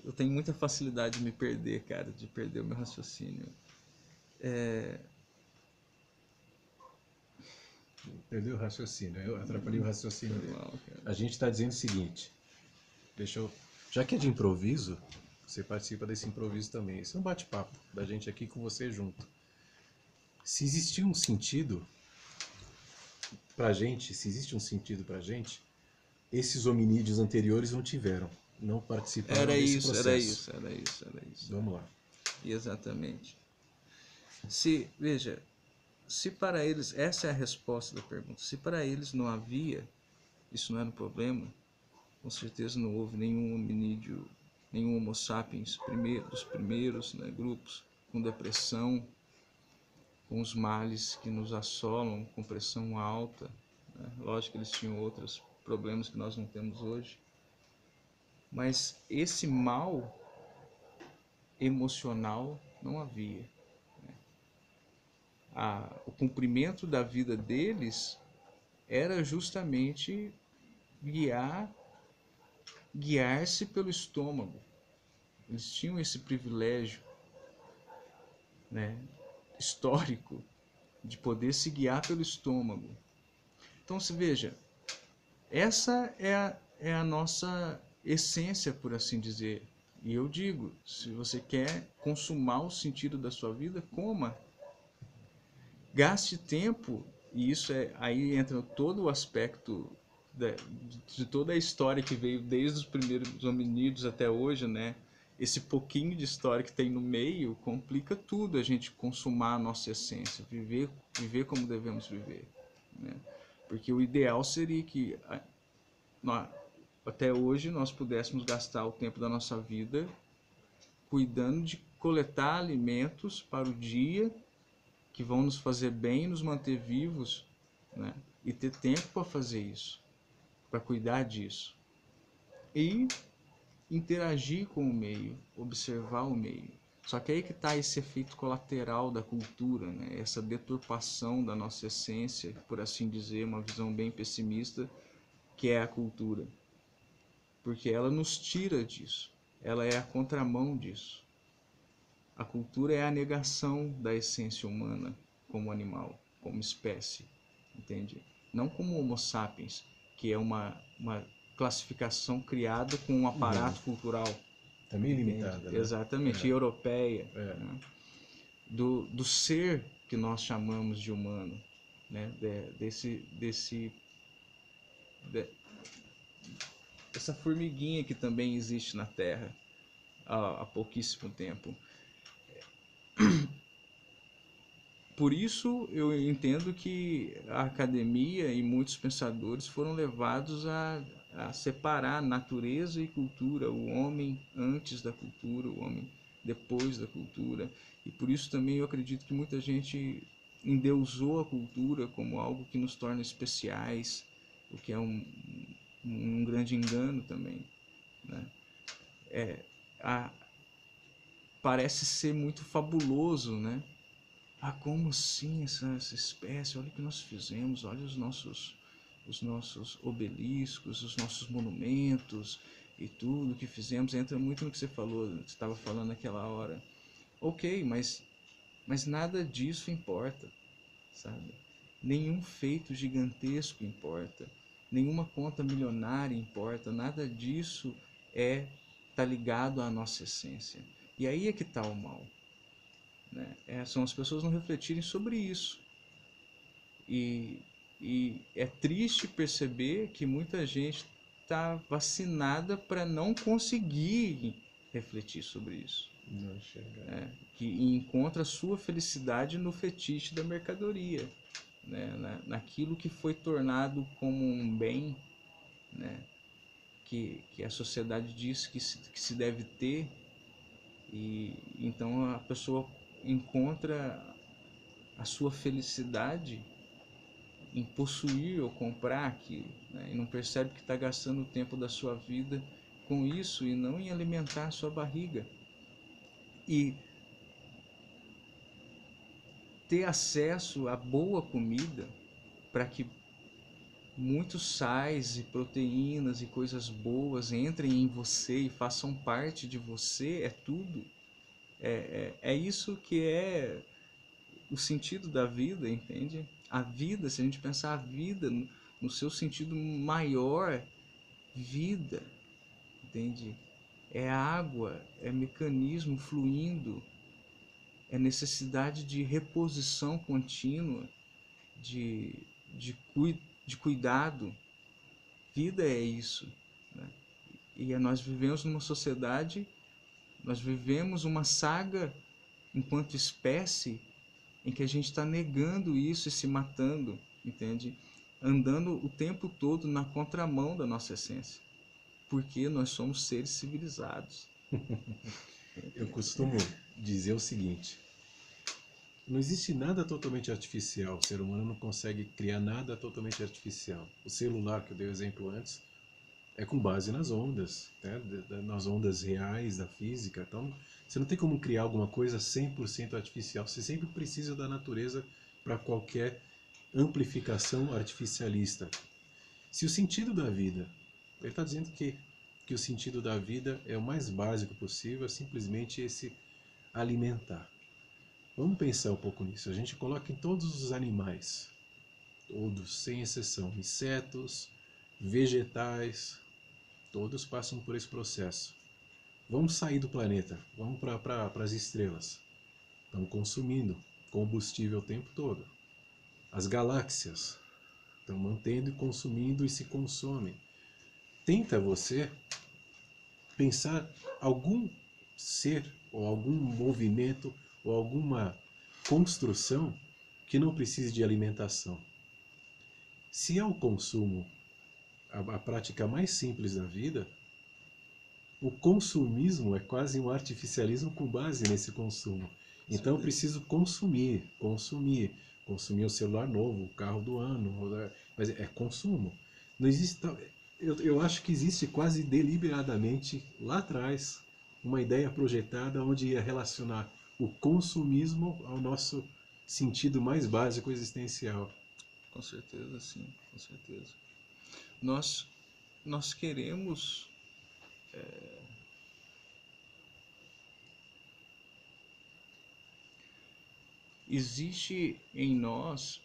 eu tenho muita facilidade de me perder, cara, de perder o meu raciocínio. Perdeu o raciocínio, eu atrapalhei o raciocínio Foi dele. mal, cara. A gente está dizendo o seguinte, deixa eu, já que é de improviso, você participa desse improviso também. Esse é um bate-papo da gente aqui com você junto. Se existia um sentido pra gente, se existe um sentido pra gente, esses hominídeos anteriores não tiveram, não participaram Era desse isso, era processo. isso, era isso, era isso. Vamos lá. Exatamente. Veja, se para eles, essa é a resposta da pergunta, se para eles não havia, isso não era um problema, com certeza não houve nenhum hominídeo, nenhum Homo sapiens dos primeiros, né, grupos com depressão, com os males que nos assolam, com pressão alta, né? Lógico que eles tinham outros problemas que nós não temos hoje, mas esse mal emocional não havia. O cumprimento da vida deles era justamente guiar-se pelo estômago. Eles tinham esse privilégio, né, histórico de poder se guiar pelo estômago. Então, se veja, essa é a nossa essência, por assim dizer. E eu digo, se você quer consumar o sentido da sua vida, coma. Gaste tempo, e isso aí entra todo o aspecto de toda a história que veio desde os primeiros hominídeos até hoje, né? Esse pouquinho de história que tem no meio complica tudo a gente consumar a nossa essência, viver como devemos viver, né? Porque o ideal seria que até hoje nós pudéssemos gastar o tempo da nossa vida cuidando de coletar alimentos para o dia que vão nos fazer bem, nos manter vivos, né? E ter tempo para fazer isso, para cuidar disso. E interagir com o meio, observar o meio. Só que aí que está esse efeito colateral da cultura, né? Essa deturpação da nossa essência, por assim dizer, uma visão bem pessimista, que é a cultura. Porque ela nos tira disso, ela é a contramão disso. A cultura é a negação da essência humana como animal, como espécie, entende? Não como Homo sapiens, que é uma classificação criada com um aparato cultural, Também entende? limitada, né? Exatamente, É. europeia, É. né? Do ser que nós chamamos de humano, né? Dessa formiguinha que também existe na Terra há pouquíssimo tempo. Por isso eu entendo que a academia e muitos pensadores foram levados a separar natureza e cultura, o homem antes da cultura, o homem depois da cultura. E por isso também eu acredito que muita gente endeusou a cultura como algo que nos torna especiais, o que é um grande engano também, né? A, Parece ser muito fabuloso, né? Ah, como assim essa espécie? Olha o que nós fizemos, olha os nossos obeliscos, os nossos monumentos e tudo que fizemos. Entra muito no que você falou, você estava falando naquela hora. Ok, mas nada disso importa, sabe? Nenhum feito gigantesco importa, nenhuma conta milionária importa, nada disso tá ligado à nossa essência. E aí é que está o mal, né? São as pessoas não refletirem sobre isso. E, e é triste perceber que muita gente está vacinada para não conseguir refletir sobre isso. Não enxergar. Que encontra a sua felicidade no fetiche da mercadoria, né? Naquilo que foi tornado como um bem, né? Que a sociedade diz que se deve ter, e então a pessoa encontra a sua felicidade em possuir ou comprar aquilo, né? E não percebe que está gastando o tempo da sua vida com isso e não em alimentar a sua barriga. E ter acesso a boa comida para que muitos sais e proteínas e coisas boas entrem em você e façam parte de você, é tudo. É isso que é o sentido da vida, entende? A vida, se a gente pensar a vida no seu sentido maior, vida, entende? É água, é mecanismo fluindo, é necessidade de reposição contínua, de, de, de cuidado. Vida é isso, né? E nós vivemos numa sociedade, nós vivemos uma saga enquanto espécie em que a gente está negando isso e se matando, entende? Andando o tempo todo na contramão da nossa essência, porque nós somos seres civilizados. Eu costumo dizer o seguinte: não existe nada totalmente artificial. O ser humano não consegue criar nada totalmente artificial. O celular, que eu dei o exemplo antes, é com base nas ondas, né? Nas ondas reais da física. Então, você não tem como criar alguma coisa 100% artificial. Você sempre precisa da natureza para qualquer amplificação artificialista. Se o sentido da vida, ele está dizendo que o sentido da vida é o mais básico possível, é simplesmente esse alimentar. Vamos pensar um pouco nisso. A gente coloca em todos os animais, todos, sem exceção, insetos, vegetais, todos passam por esse processo. Vamos sair do planeta, vamos para as estrelas. Estão consumindo combustível o tempo todo. As galáxias estão mantendo e consumindo e se consomem. Tenta você pensar algum ser ou algum movimento ou alguma construção que não precise de alimentação. Se é o consumo a prática mais simples da vida, o consumismo é quase um artificialismo com base nesse consumo. Então eu preciso consumir um celular novo, o carro do ano, mas é consumo. Não existe, eu acho que existe quase deliberadamente lá atrás uma ideia projetada onde ia relacionar o consumismo ao nosso sentido mais básico existencial. Com certeza, sim, com certeza. Nós queremos existe em nós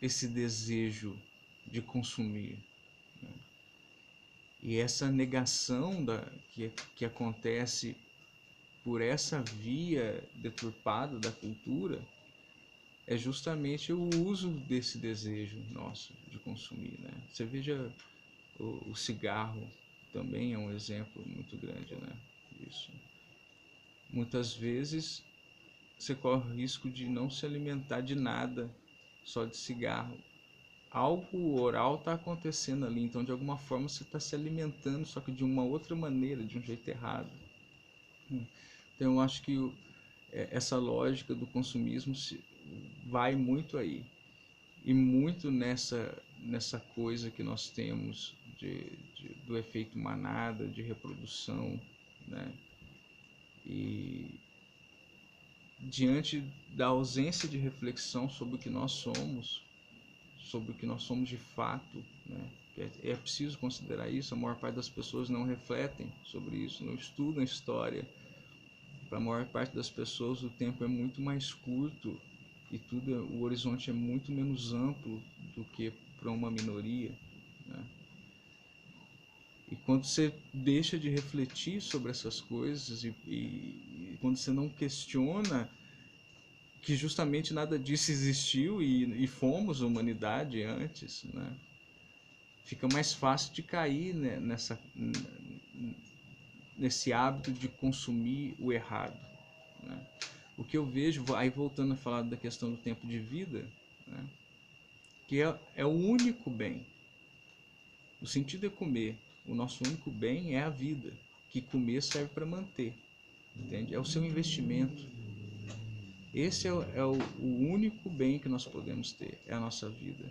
esse desejo de consumir, né? E essa negação que acontece por essa via deturpada da cultura é justamente o uso desse desejo nosso de consumir, né? Você veja o cigarro também é um exemplo muito grande, né, disso. Muitas vezes você corre o risco de não se alimentar de nada, só de cigarro. Algo oral está acontecendo ali, então de alguma forma você está se alimentando, só que de uma outra maneira, de um jeito errado. Então eu acho que essa lógica do consumismo vai muito aí. E muito nessa coisa que nós temos do efeito manada, de reprodução, né? E diante da ausência de reflexão sobre o que nós somos, sobre o que nós somos de fato, né? É preciso considerar isso. A maior parte das pessoas não refletem sobre isso, não estudam história. Para a maior parte das pessoas o tempo é muito mais curto e o horizonte é muito menos amplo do que para uma minoria, né? E quando você deixa de refletir sobre essas coisas e quando você não questiona que justamente nada disso existiu e fomos humanidade antes, né? Fica mais fácil de cair, né, nesse hábito de consumir o errado, né? O que eu vejo, aí voltando a falar da questão do tempo de vida, né, que é o único bem. O sentido é comer. O nosso único bem é a vida, que comer serve para manter, entende? É o seu investimento. Esse o único bem que nós podemos ter, é a nossa vida.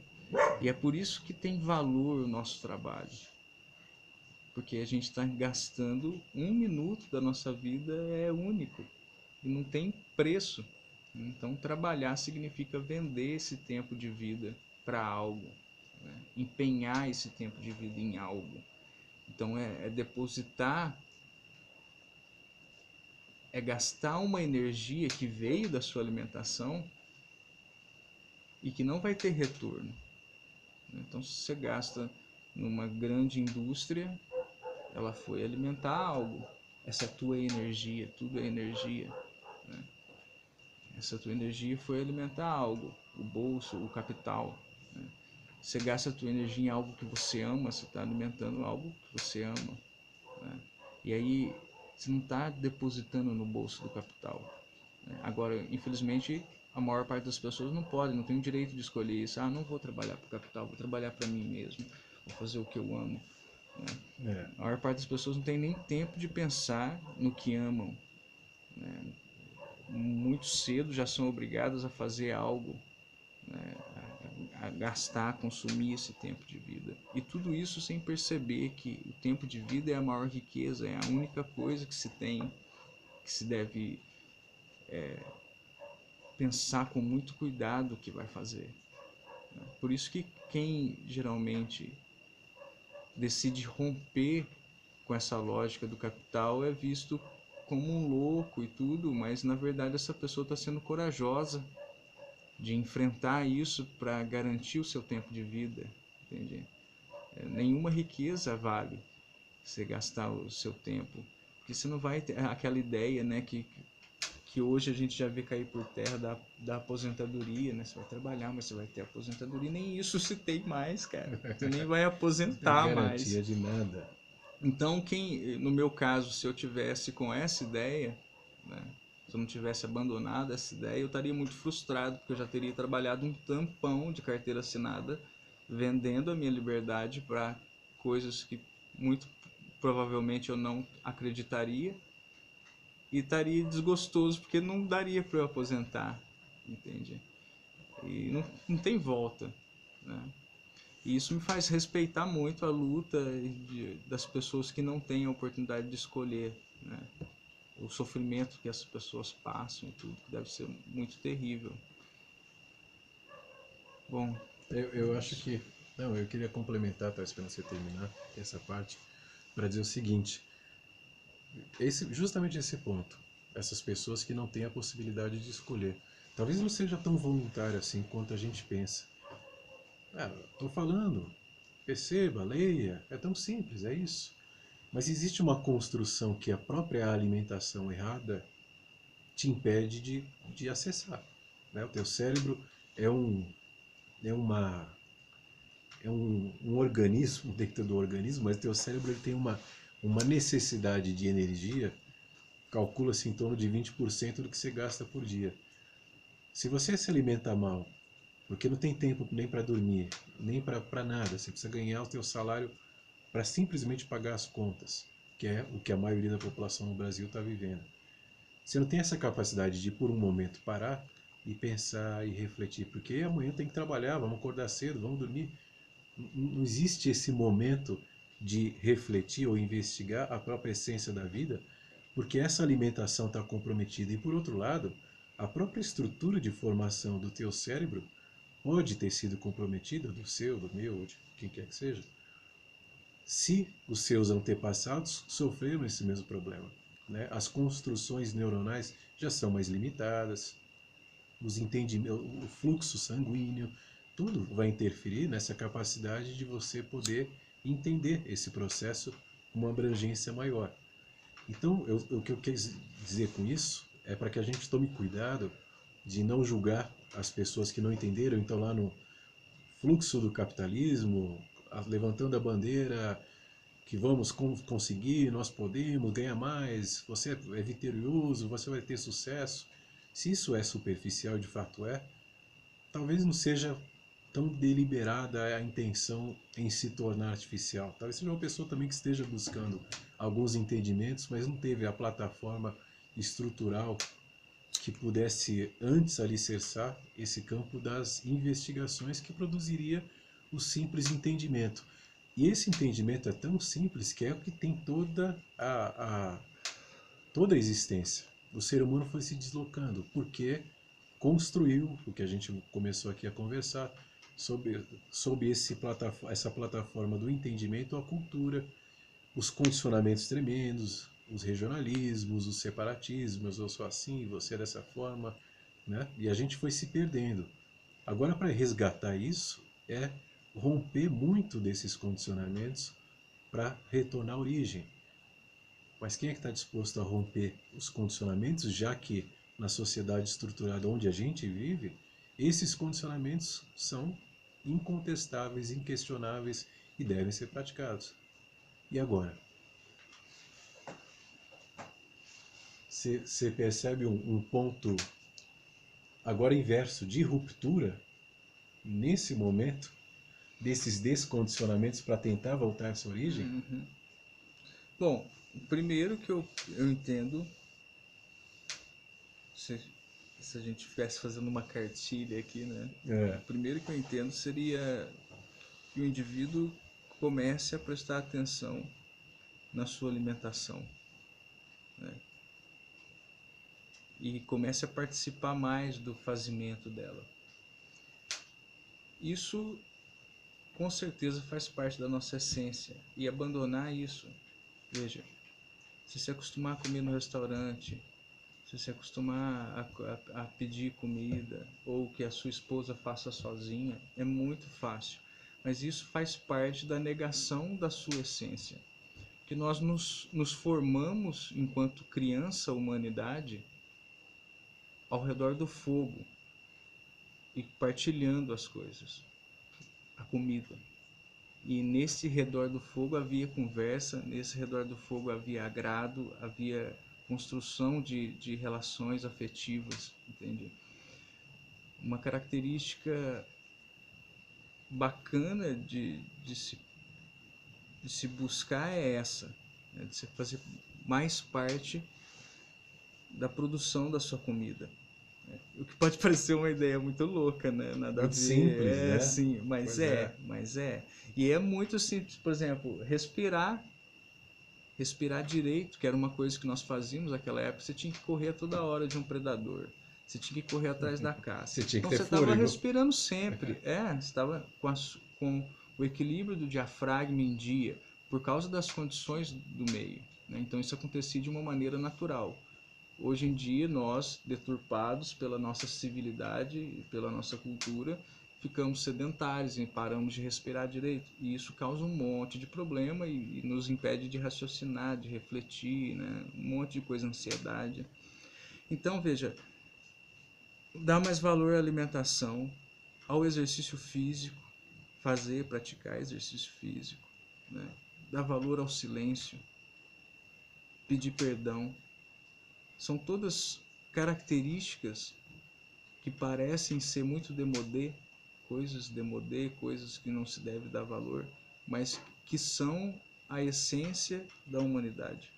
E é por isso que tem valor o nosso trabalho. Porque a gente está gastando 1 minuto da nossa vida, é único. E não tem preço. Então trabalhar significa vender esse tempo de vida para algo, né? Empenhar esse tempo de vida em algo. Então é depositar, é gastar uma energia que veio da sua alimentação e que não vai ter retorno. Então se você gasta numa grande indústria, ela foi alimentar algo. Essa é a tua energia, tudo é energia, né? Essa tua energia foi alimentar algo, o bolso, o capital, né? Você gasta a tua energia em algo que você ama, você está alimentando algo que você ama, né? E aí você não está depositando no bolso do capital, né? Agora, infelizmente, a maior parte das pessoas não pode, não tem o direito de escolher isso. Ah, não vou trabalhar para o capital, vou trabalhar para mim mesmo, vou fazer o que eu amo, né? É, A maior parte das pessoas não tem nem tempo de pensar no que amam, né? Muito cedo já são obrigadas a fazer algo, né? A gastar, a consumir esse tempo de vida. E tudo isso sem perceber que o tempo de vida é a maior riqueza, é a única coisa que se tem, que se deve pensar com muito cuidado o que vai fazer, né? Por isso que quem geralmente decide romper com essa lógica do capital é visto como um louco e tudo, mas na verdade essa pessoa está sendo corajosa de enfrentar isso para garantir o seu tempo de vida, entende? Nenhuma riqueza vale você gastar o seu tempo, porque você não vai ter aquela ideia, né, que hoje a gente já vê cair por terra da aposentadoria, né? Você vai trabalhar, mas você vai ter aposentadoria, nem isso se tem mais, cara. Você nem vai não tem aposentar mais. garantia de nada. Então, no meu caso, se eu tivesse com essa ideia, né, se eu não tivesse abandonado essa ideia, eu estaria muito frustrado, porque eu já teria trabalhado um tampão de carteira assinada, vendendo a minha liberdade para coisas que muito provavelmente eu não acreditaria, e estaria desgostoso, porque não daria para eu aposentar, entende? E não tem volta, né? E isso me faz respeitar muito a luta das pessoas que não têm a oportunidade de escolher, né? O sofrimento que essas pessoas passam e tudo, que deve ser muito terrível. Bom, Eu acho que. Não, eu queria complementar, estava esperando você terminar essa parte, para dizer o seguinte: justamente esse ponto. Essas pessoas que não têm a possibilidade de escolher. Talvez não seja tão voluntário assim quanto a gente pensa. Ah, estou falando, perceba, leia, é tão simples, é isso. Mas existe uma construção que a própria alimentação errada te impede de acessar, né? O teu cérebro é é uma um organismo dentro do organismo, mas o teu cérebro ele tem uma necessidade de energia, calcula-se em torno de 20% do que você gasta por dia. Se você se alimenta mal, porque não tem tempo nem para dormir, nem para nada, você precisa ganhar o teu salário para simplesmente pagar as contas. que é o que a maioria da população no Brasil está vivendo. Você não tem essa capacidade de, por um momento, parar e pensar e refletir, porque amanhã tem que trabalhar, vamos acordar cedo, vamos dormir. Não existe esse momento de refletir ou investigar a própria essência da vida, porque essa alimentação está comprometida. E por outro lado, a própria estrutura de formação do teu cérebro pode ter sido comprometida, do seu, do meu, de quem quer que seja, se os seus antepassados sofreram esse mesmo problema. Né? As construções neuronais já são mais limitadas, os entendimentos, o fluxo sanguíneo, tudo vai interferir nessa capacidade de você poder entender esse processo com uma abrangência maior. Então, o que eu quis dizer com isso é para que a gente tome cuidado de não julgar as pessoas que não entenderam. Então, lá no fluxo do capitalismo, levantando a bandeira que vamos conseguir, nós podemos ganhar mais, você é vitorioso, você vai ter sucesso. Se isso é superficial, de fato é, talvez não seja tão deliberada a intenção em se tornar artificial. Talvez seja uma pessoa também que esteja buscando alguns entendimentos, mas não teve a plataforma estrutural que pudesse antes alicerçar esse campo das investigações que produziria o simples entendimento. E esse entendimento é tão simples que é o que tem toda a existência. O ser humano foi se deslocando porque construiu o que a gente começou aqui a conversar sobre essa plataforma do entendimento, a cultura, os condicionamentos tremendos, os regionalismos, os separatismos, eu sou assim, você é dessa forma, né? E a gente foi se perdendo. Agora, para resgatar isso, é romper muito desses condicionamentos para retornar à origem. Mas quem é que está disposto a romper os condicionamentos, já que na sociedade estruturada onde a gente vive, esses condicionamentos são incontestáveis, inquestionáveis e devem ser praticados. E agora? Você percebe um ponto agora inverso de ruptura nesse momento desses descondicionamentos para tentar voltar à sua origem? Uhum. Bom, primeiro que eu entendo, se a gente estivesse fazendo uma cartilha aqui, né? É. O primeiro que eu entendo seria que o indivíduo comece a prestar atenção na sua alimentação, né? E comece a participar mais do fazimento dela. Isso com certeza faz parte da nossa essência. E abandonar isso, veja, se acostumar a comer no restaurante, se acostumar a pedir comida, ou que a sua esposa faça sozinha, é muito fácil. Mas isso faz parte da negação da sua essência. Que nós nos formamos enquanto criança, humanidade, ao redor do fogo e partilhando as coisas, a comida. E nesse redor do fogo havia conversa, nesse redor do fogo havia agrado, havia construção de relações afetivas, entende? Uma característica bacana de se buscar é essa, né? De se fazer mais parte da produção da sua comida. O que pode parecer uma ideia muito louca, né? Nada Muito a ver, simples, né? sim, mas mas é. E é muito simples, por exemplo, respirar direito, que era uma coisa que nós fazíamos naquela época. Você tinha que correr toda hora de um predador, você tinha que correr atrás da caça. Você tinha que Então ter você estava fôlego. respirando sempre, você estava com o equilíbrio do diafragma em dia, por causa das condições do meio, né? Então isso acontecia de uma maneira natural. Hoje em dia, nós, deturpados pela nossa civilidade e pela nossa cultura, ficamos sedentários e paramos de respirar direito. E isso causa um monte de problema e nos impede de raciocinar, de refletir, né? Um monte de coisa, ansiedade. Então, veja, dar mais valor à alimentação, ao exercício físico, praticar exercício físico, né? Dar valor ao silêncio, pedir perdão. São todas características que parecem ser muito demodé, coisas que não se deve dar valor, mas que são a essência da humanidade.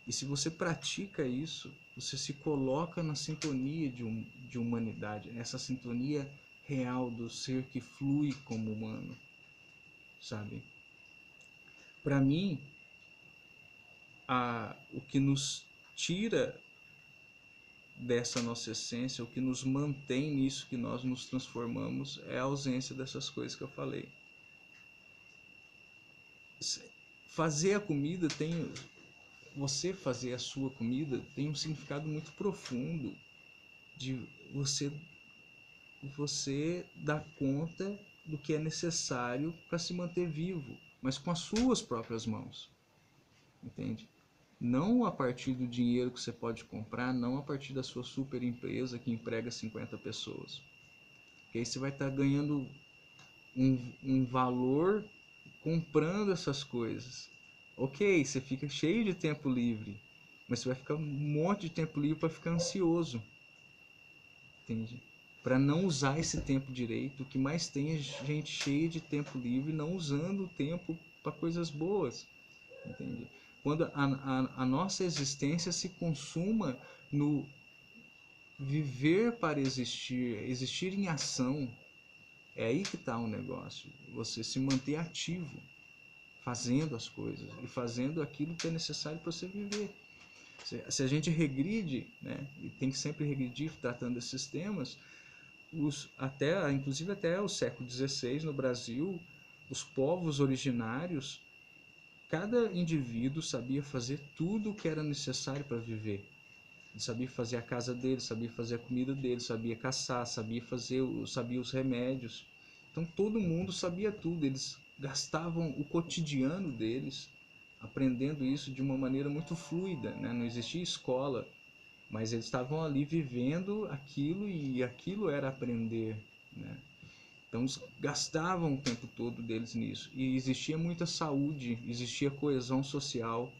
E se você pratica isso, você se coloca na sintonia de humanidade, essa sintonia real do ser que flui como humano, sabe? Para mim, o que nos tira dessa nossa essência, o que nos mantém nisso que nós nos transformamos, é a ausência dessas coisas que eu falei. Fazer a comida tem... Você fazer a sua comida tem um significado muito profundo de você dar conta do que é necessário para se manter vivo, mas com as suas próprias mãos, entende? Não a partir do dinheiro que você pode comprar, não a partir da sua super empresa que emprega 50 pessoas. Porque aí você vai estar ganhando um valor comprando essas coisas. Ok, você fica cheio de tempo livre, mas você vai ficar um monte de tempo livre para ficar ansioso, entende? Para não usar esse tempo direito. O que mais tem é gente cheia de tempo livre não usando o tempo para coisas boas, entende? Quando a nossa existência se consuma no viver para existir, existir em ação, é aí que está o negócio. Você se manter ativo, fazendo as coisas e fazendo aquilo que é necessário para você viver. Se a gente regride, né, e tem que sempre regredir tratando desses temas, inclusive até o século XVI no Brasil, os povos originários, cada indivíduo sabia fazer tudo o que era necessário para viver. Ele sabia fazer a casa dele, sabia fazer a comida dele, sabia caçar, sabia os remédios. Então todo mundo sabia tudo. Eles gastavam o cotidiano deles aprendendo isso de uma maneira muito fluida, né? Não existia escola, mas eles estavam ali vivendo aquilo e aquilo era aprender, né? Então eles gastavam o tempo todo deles nisso. E existia muita saúde, existia coesão social,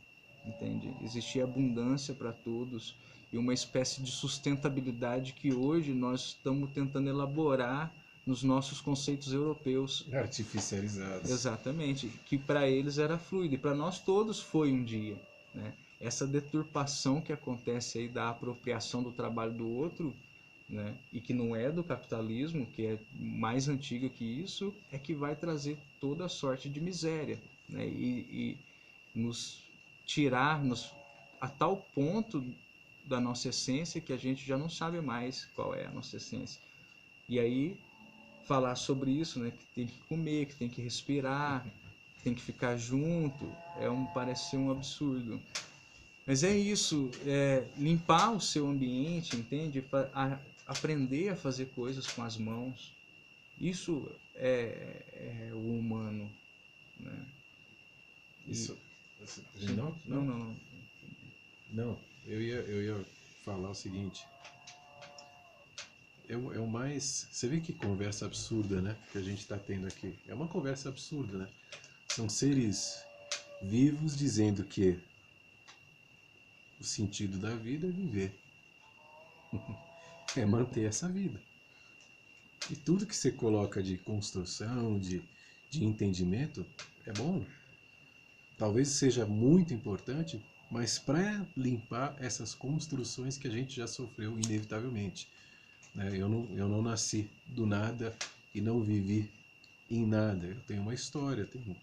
entende? Existia abundância para todos e uma espécie de sustentabilidade que hoje nós estamos tentando elaborar nos nossos conceitos europeus. Artificializados. Exatamente, que para eles era fluido e para nós todos foi um dia, né? Essa deturpação que acontece aí da apropriação do trabalho do outro, né, e que não é do capitalismo, que é mais antiga que isso, é que vai trazer toda a sorte de miséria, né, e nos tirar a tal ponto da nossa essência que a gente já não sabe mais qual é a nossa essência. E aí falar sobre isso, né, que tem que comer, que tem que respirar, que tem que ficar junto, parece ser um absurdo. Mas é isso, limpar o seu ambiente, entende? Aprender a fazer coisas com as mãos. Isso é o humano, né? Isso. Não, não, não, não. Não, eu ia falar o seguinte. É o mais. Você vê que conversa absurda, né? Que a gente está tendo aqui. É uma conversa absurda, né? São seres vivos dizendo que o sentido da vida é viver. É manter essa vida. E tudo que você coloca de construção, de entendimento, é bom. Talvez seja muito importante, mas para limpar essas construções que a gente já sofreu inevitavelmente. Eu não nasci do nada e não vivi em nada. Eu tenho uma história, eu tenho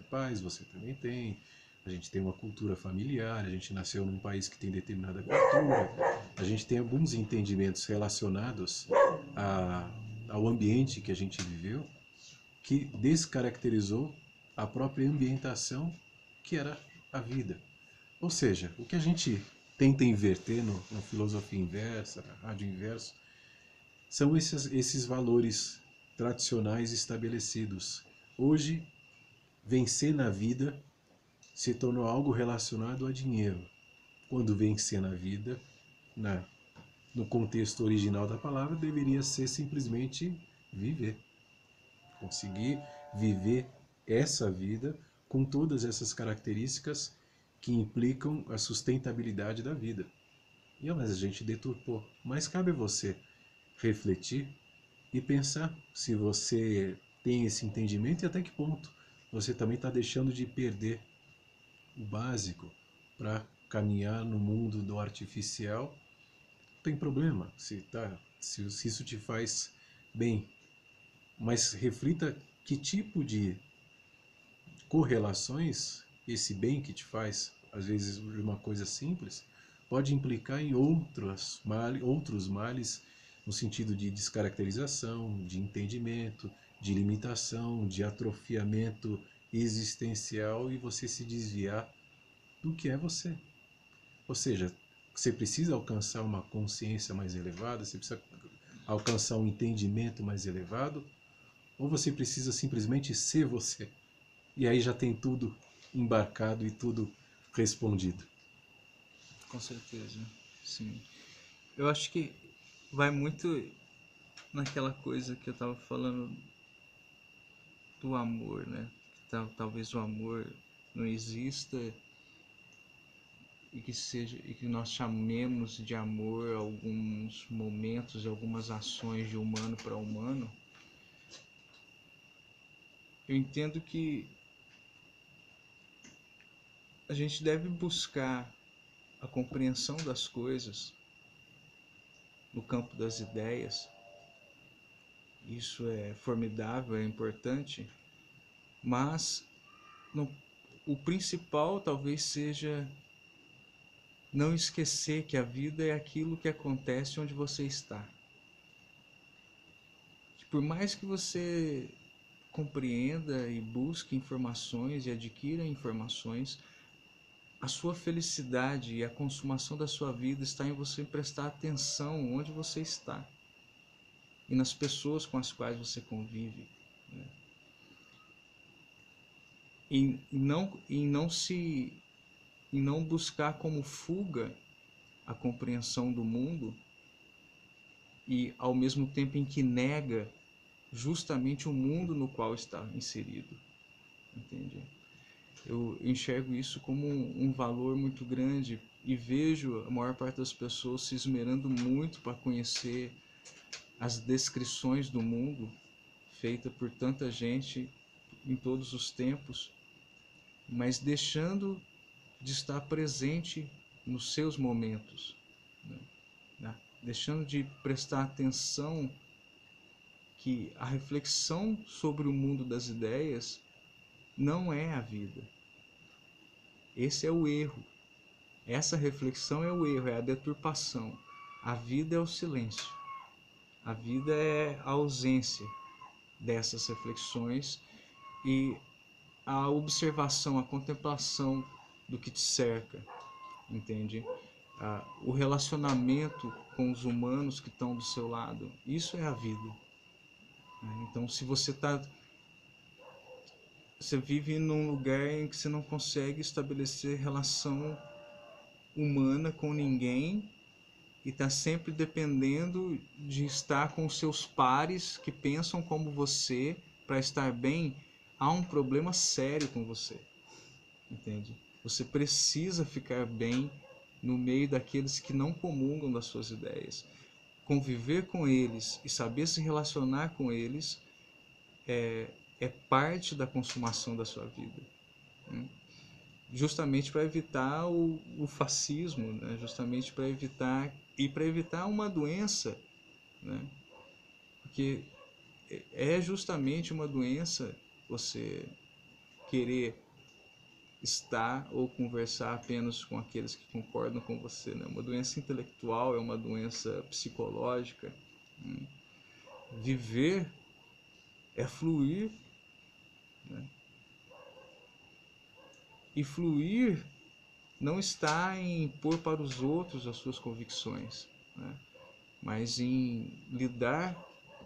pais, você também tem. A gente tem uma cultura familiar, a gente nasceu num país que tem determinada cultura, a gente tem alguns entendimentos relacionados ao ambiente que a gente viveu, que descaracterizou a própria ambientação que era a vida. Ou seja, o que a gente tenta inverter na filosofia inversa, na rádio inverso, são esses valores tradicionais estabelecidos. Hoje, vencer na vida se tornou algo relacionado a dinheiro, quando vencer na vida, no contexto original da palavra, deveria ser simplesmente viver. Conseguir viver essa vida com todas essas características que implicam a sustentabilidade da vida. Mas a gente deturpou. Mas cabe a você refletir e pensar se você tem esse entendimento e até que ponto você também está deixando de perder o básico para caminhar no mundo do artificial, não tem problema se isso te faz bem. Mas reflita que tipo de correlações esse bem que te faz, às vezes de uma coisa simples, pode implicar em outros males, no sentido de descaracterização, de entendimento, de limitação, de atrofiamento existencial e você se desviar do que é você. Ou seja, você precisa alcançar uma consciência mais elevada, você precisa alcançar um entendimento mais elevado, ou você precisa simplesmente ser você. E aí já tem tudo embarcado e tudo respondido. Com certeza, sim. Eu acho que vai muito naquela coisa que eu estava falando do amor, né? Talvez o amor não exista e que nós chamemos de amor alguns momentos e algumas ações de humano para humano. Eu entendo que a gente deve buscar a compreensão das coisas no campo das ideias. Isso é formidável, é importante, mas no, o principal talvez seja não esquecer que a vida é aquilo que acontece onde você está. Que por mais que você compreenda e busque informações e adquira informações, a sua felicidade e a consumação da sua vida está em você prestar atenção onde você está e nas pessoas com as quais você convive, né? E não buscar como fuga a compreensão do mundo e ao mesmo tempo em que nega justamente o mundo no qual está inserido, entende? Eu enxergo isso como um valor muito grande e vejo a maior parte das pessoas se esmerando muito para conhecer as descrições do mundo feita por tanta gente em todos os tempos, mas deixando de estar presente nos seus momentos, né? Deixando de prestar atenção que a reflexão sobre o mundo das ideias não é a vida. Esse é o erro. Essa reflexão é o erro, é a deturpação. A vida é o silêncio. A vida é a ausência dessas reflexões e a observação, a contemplação do que te cerca, entende? O relacionamento com os humanos que estão do seu lado, isso é a vida. Então, se você vive num lugar em que você não consegue estabelecer relação humana com ninguém e está sempre dependendo de estar com os seus pares que pensam como você para estar bem, há um problema sério com você, entende? Você precisa ficar bem no meio daqueles que não comungam das suas ideias. Conviver com eles e saber se relacionar com eles é parte da consumação da sua vida, né? Justamente para evitar o fascismo, né? Justamente para evitar uma doença, né? Porque é justamente uma doença você querer estar ou conversar apenas com aqueles que concordam com você, né? Uma doença intelectual, é uma doença psicológica, né? Viver é fluir, né? E fluir não está em impor para os outros as suas convicções, né? Mas em lidar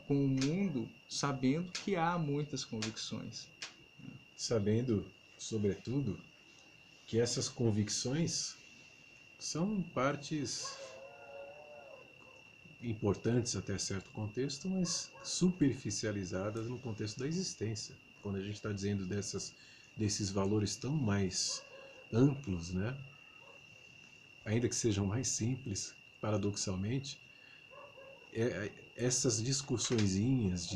com o mundo sabendo que há muitas convicções. Sabendo, sobretudo, que essas convicções são partes importantes até certo contexto, mas superficializadas no contexto da existência. Quando a gente está dizendo desses valores tão mais amplos, né? Ainda que sejam mais simples, paradoxalmente, essas discussõezinhas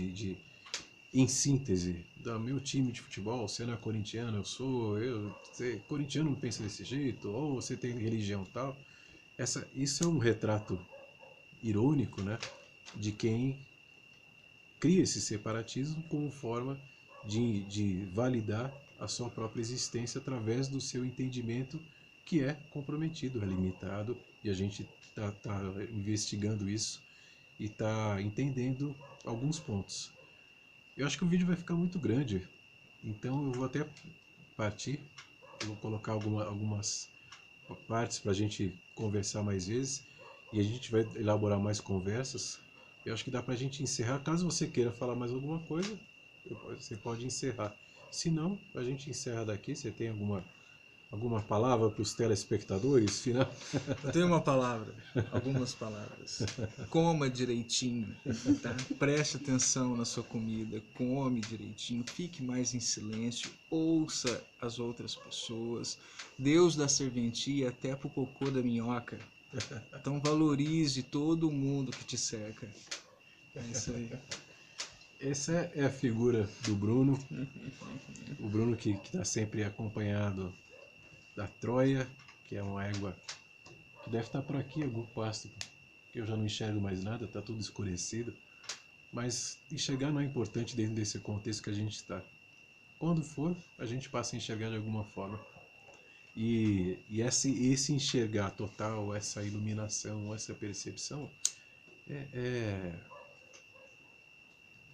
em síntese, do meu time de futebol, você não é corintiano, você corintiano não pensa desse jeito, ou você tem religião tal. Isso é um retrato irônico, né, de quem cria esse separatismo como forma de validar a sua própria existência através do seu entendimento, que é comprometido, é limitado, e a gente tá investigando isso e está entendendo alguns pontos. Eu acho que o vídeo vai ficar muito grande, então eu vou até partir, eu vou colocar algumas partes para a gente conversar mais vezes e a gente vai elaborar mais conversas. Eu acho que dá para a gente encerrar. Caso você queira falar mais alguma coisa, você pode encerrar. Se não, a gente encerra daqui. Você tem alguma palavra para os telespectadores final? Eu tenho uma palavra, algumas palavras. Coma direitinho, tá? Preste atenção na sua comida, come direitinho, fique mais em silêncio, ouça as outras pessoas. Deus dá serventia até pro cocô da minhoca. Então valorize todo mundo que te cerca. É isso aí. Essa é a figura do Bruno. O Bruno que está sempre acompanhado da Troia, que é uma égua que deve estar por aqui, algum pasto, que eu já não enxergo mais nada, está tudo escurecido. Mas enxergar não é importante dentro desse contexto que a gente está. Quando for, a gente passa a enxergar de alguma forma. E esse enxergar total, essa iluminação, essa percepção, é,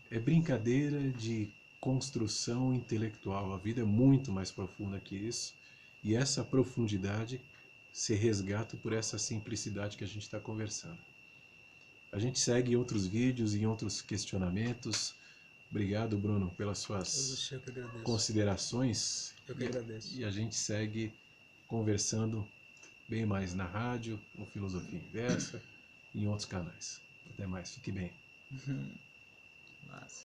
é brincadeira de construção intelectual. A vida é muito mais profunda que isso. E essa profundidade se resgata por essa simplicidade que a gente está conversando. A gente segue em outros vídeos, em outros questionamentos. Obrigado, Bruno, pelas suas Eu que agradeço. considerações. Eu que agradeço. E a gente segue conversando bem mais na rádio, no Filosofia Inversa e em outros canais. Até mais, fique bem. Massa.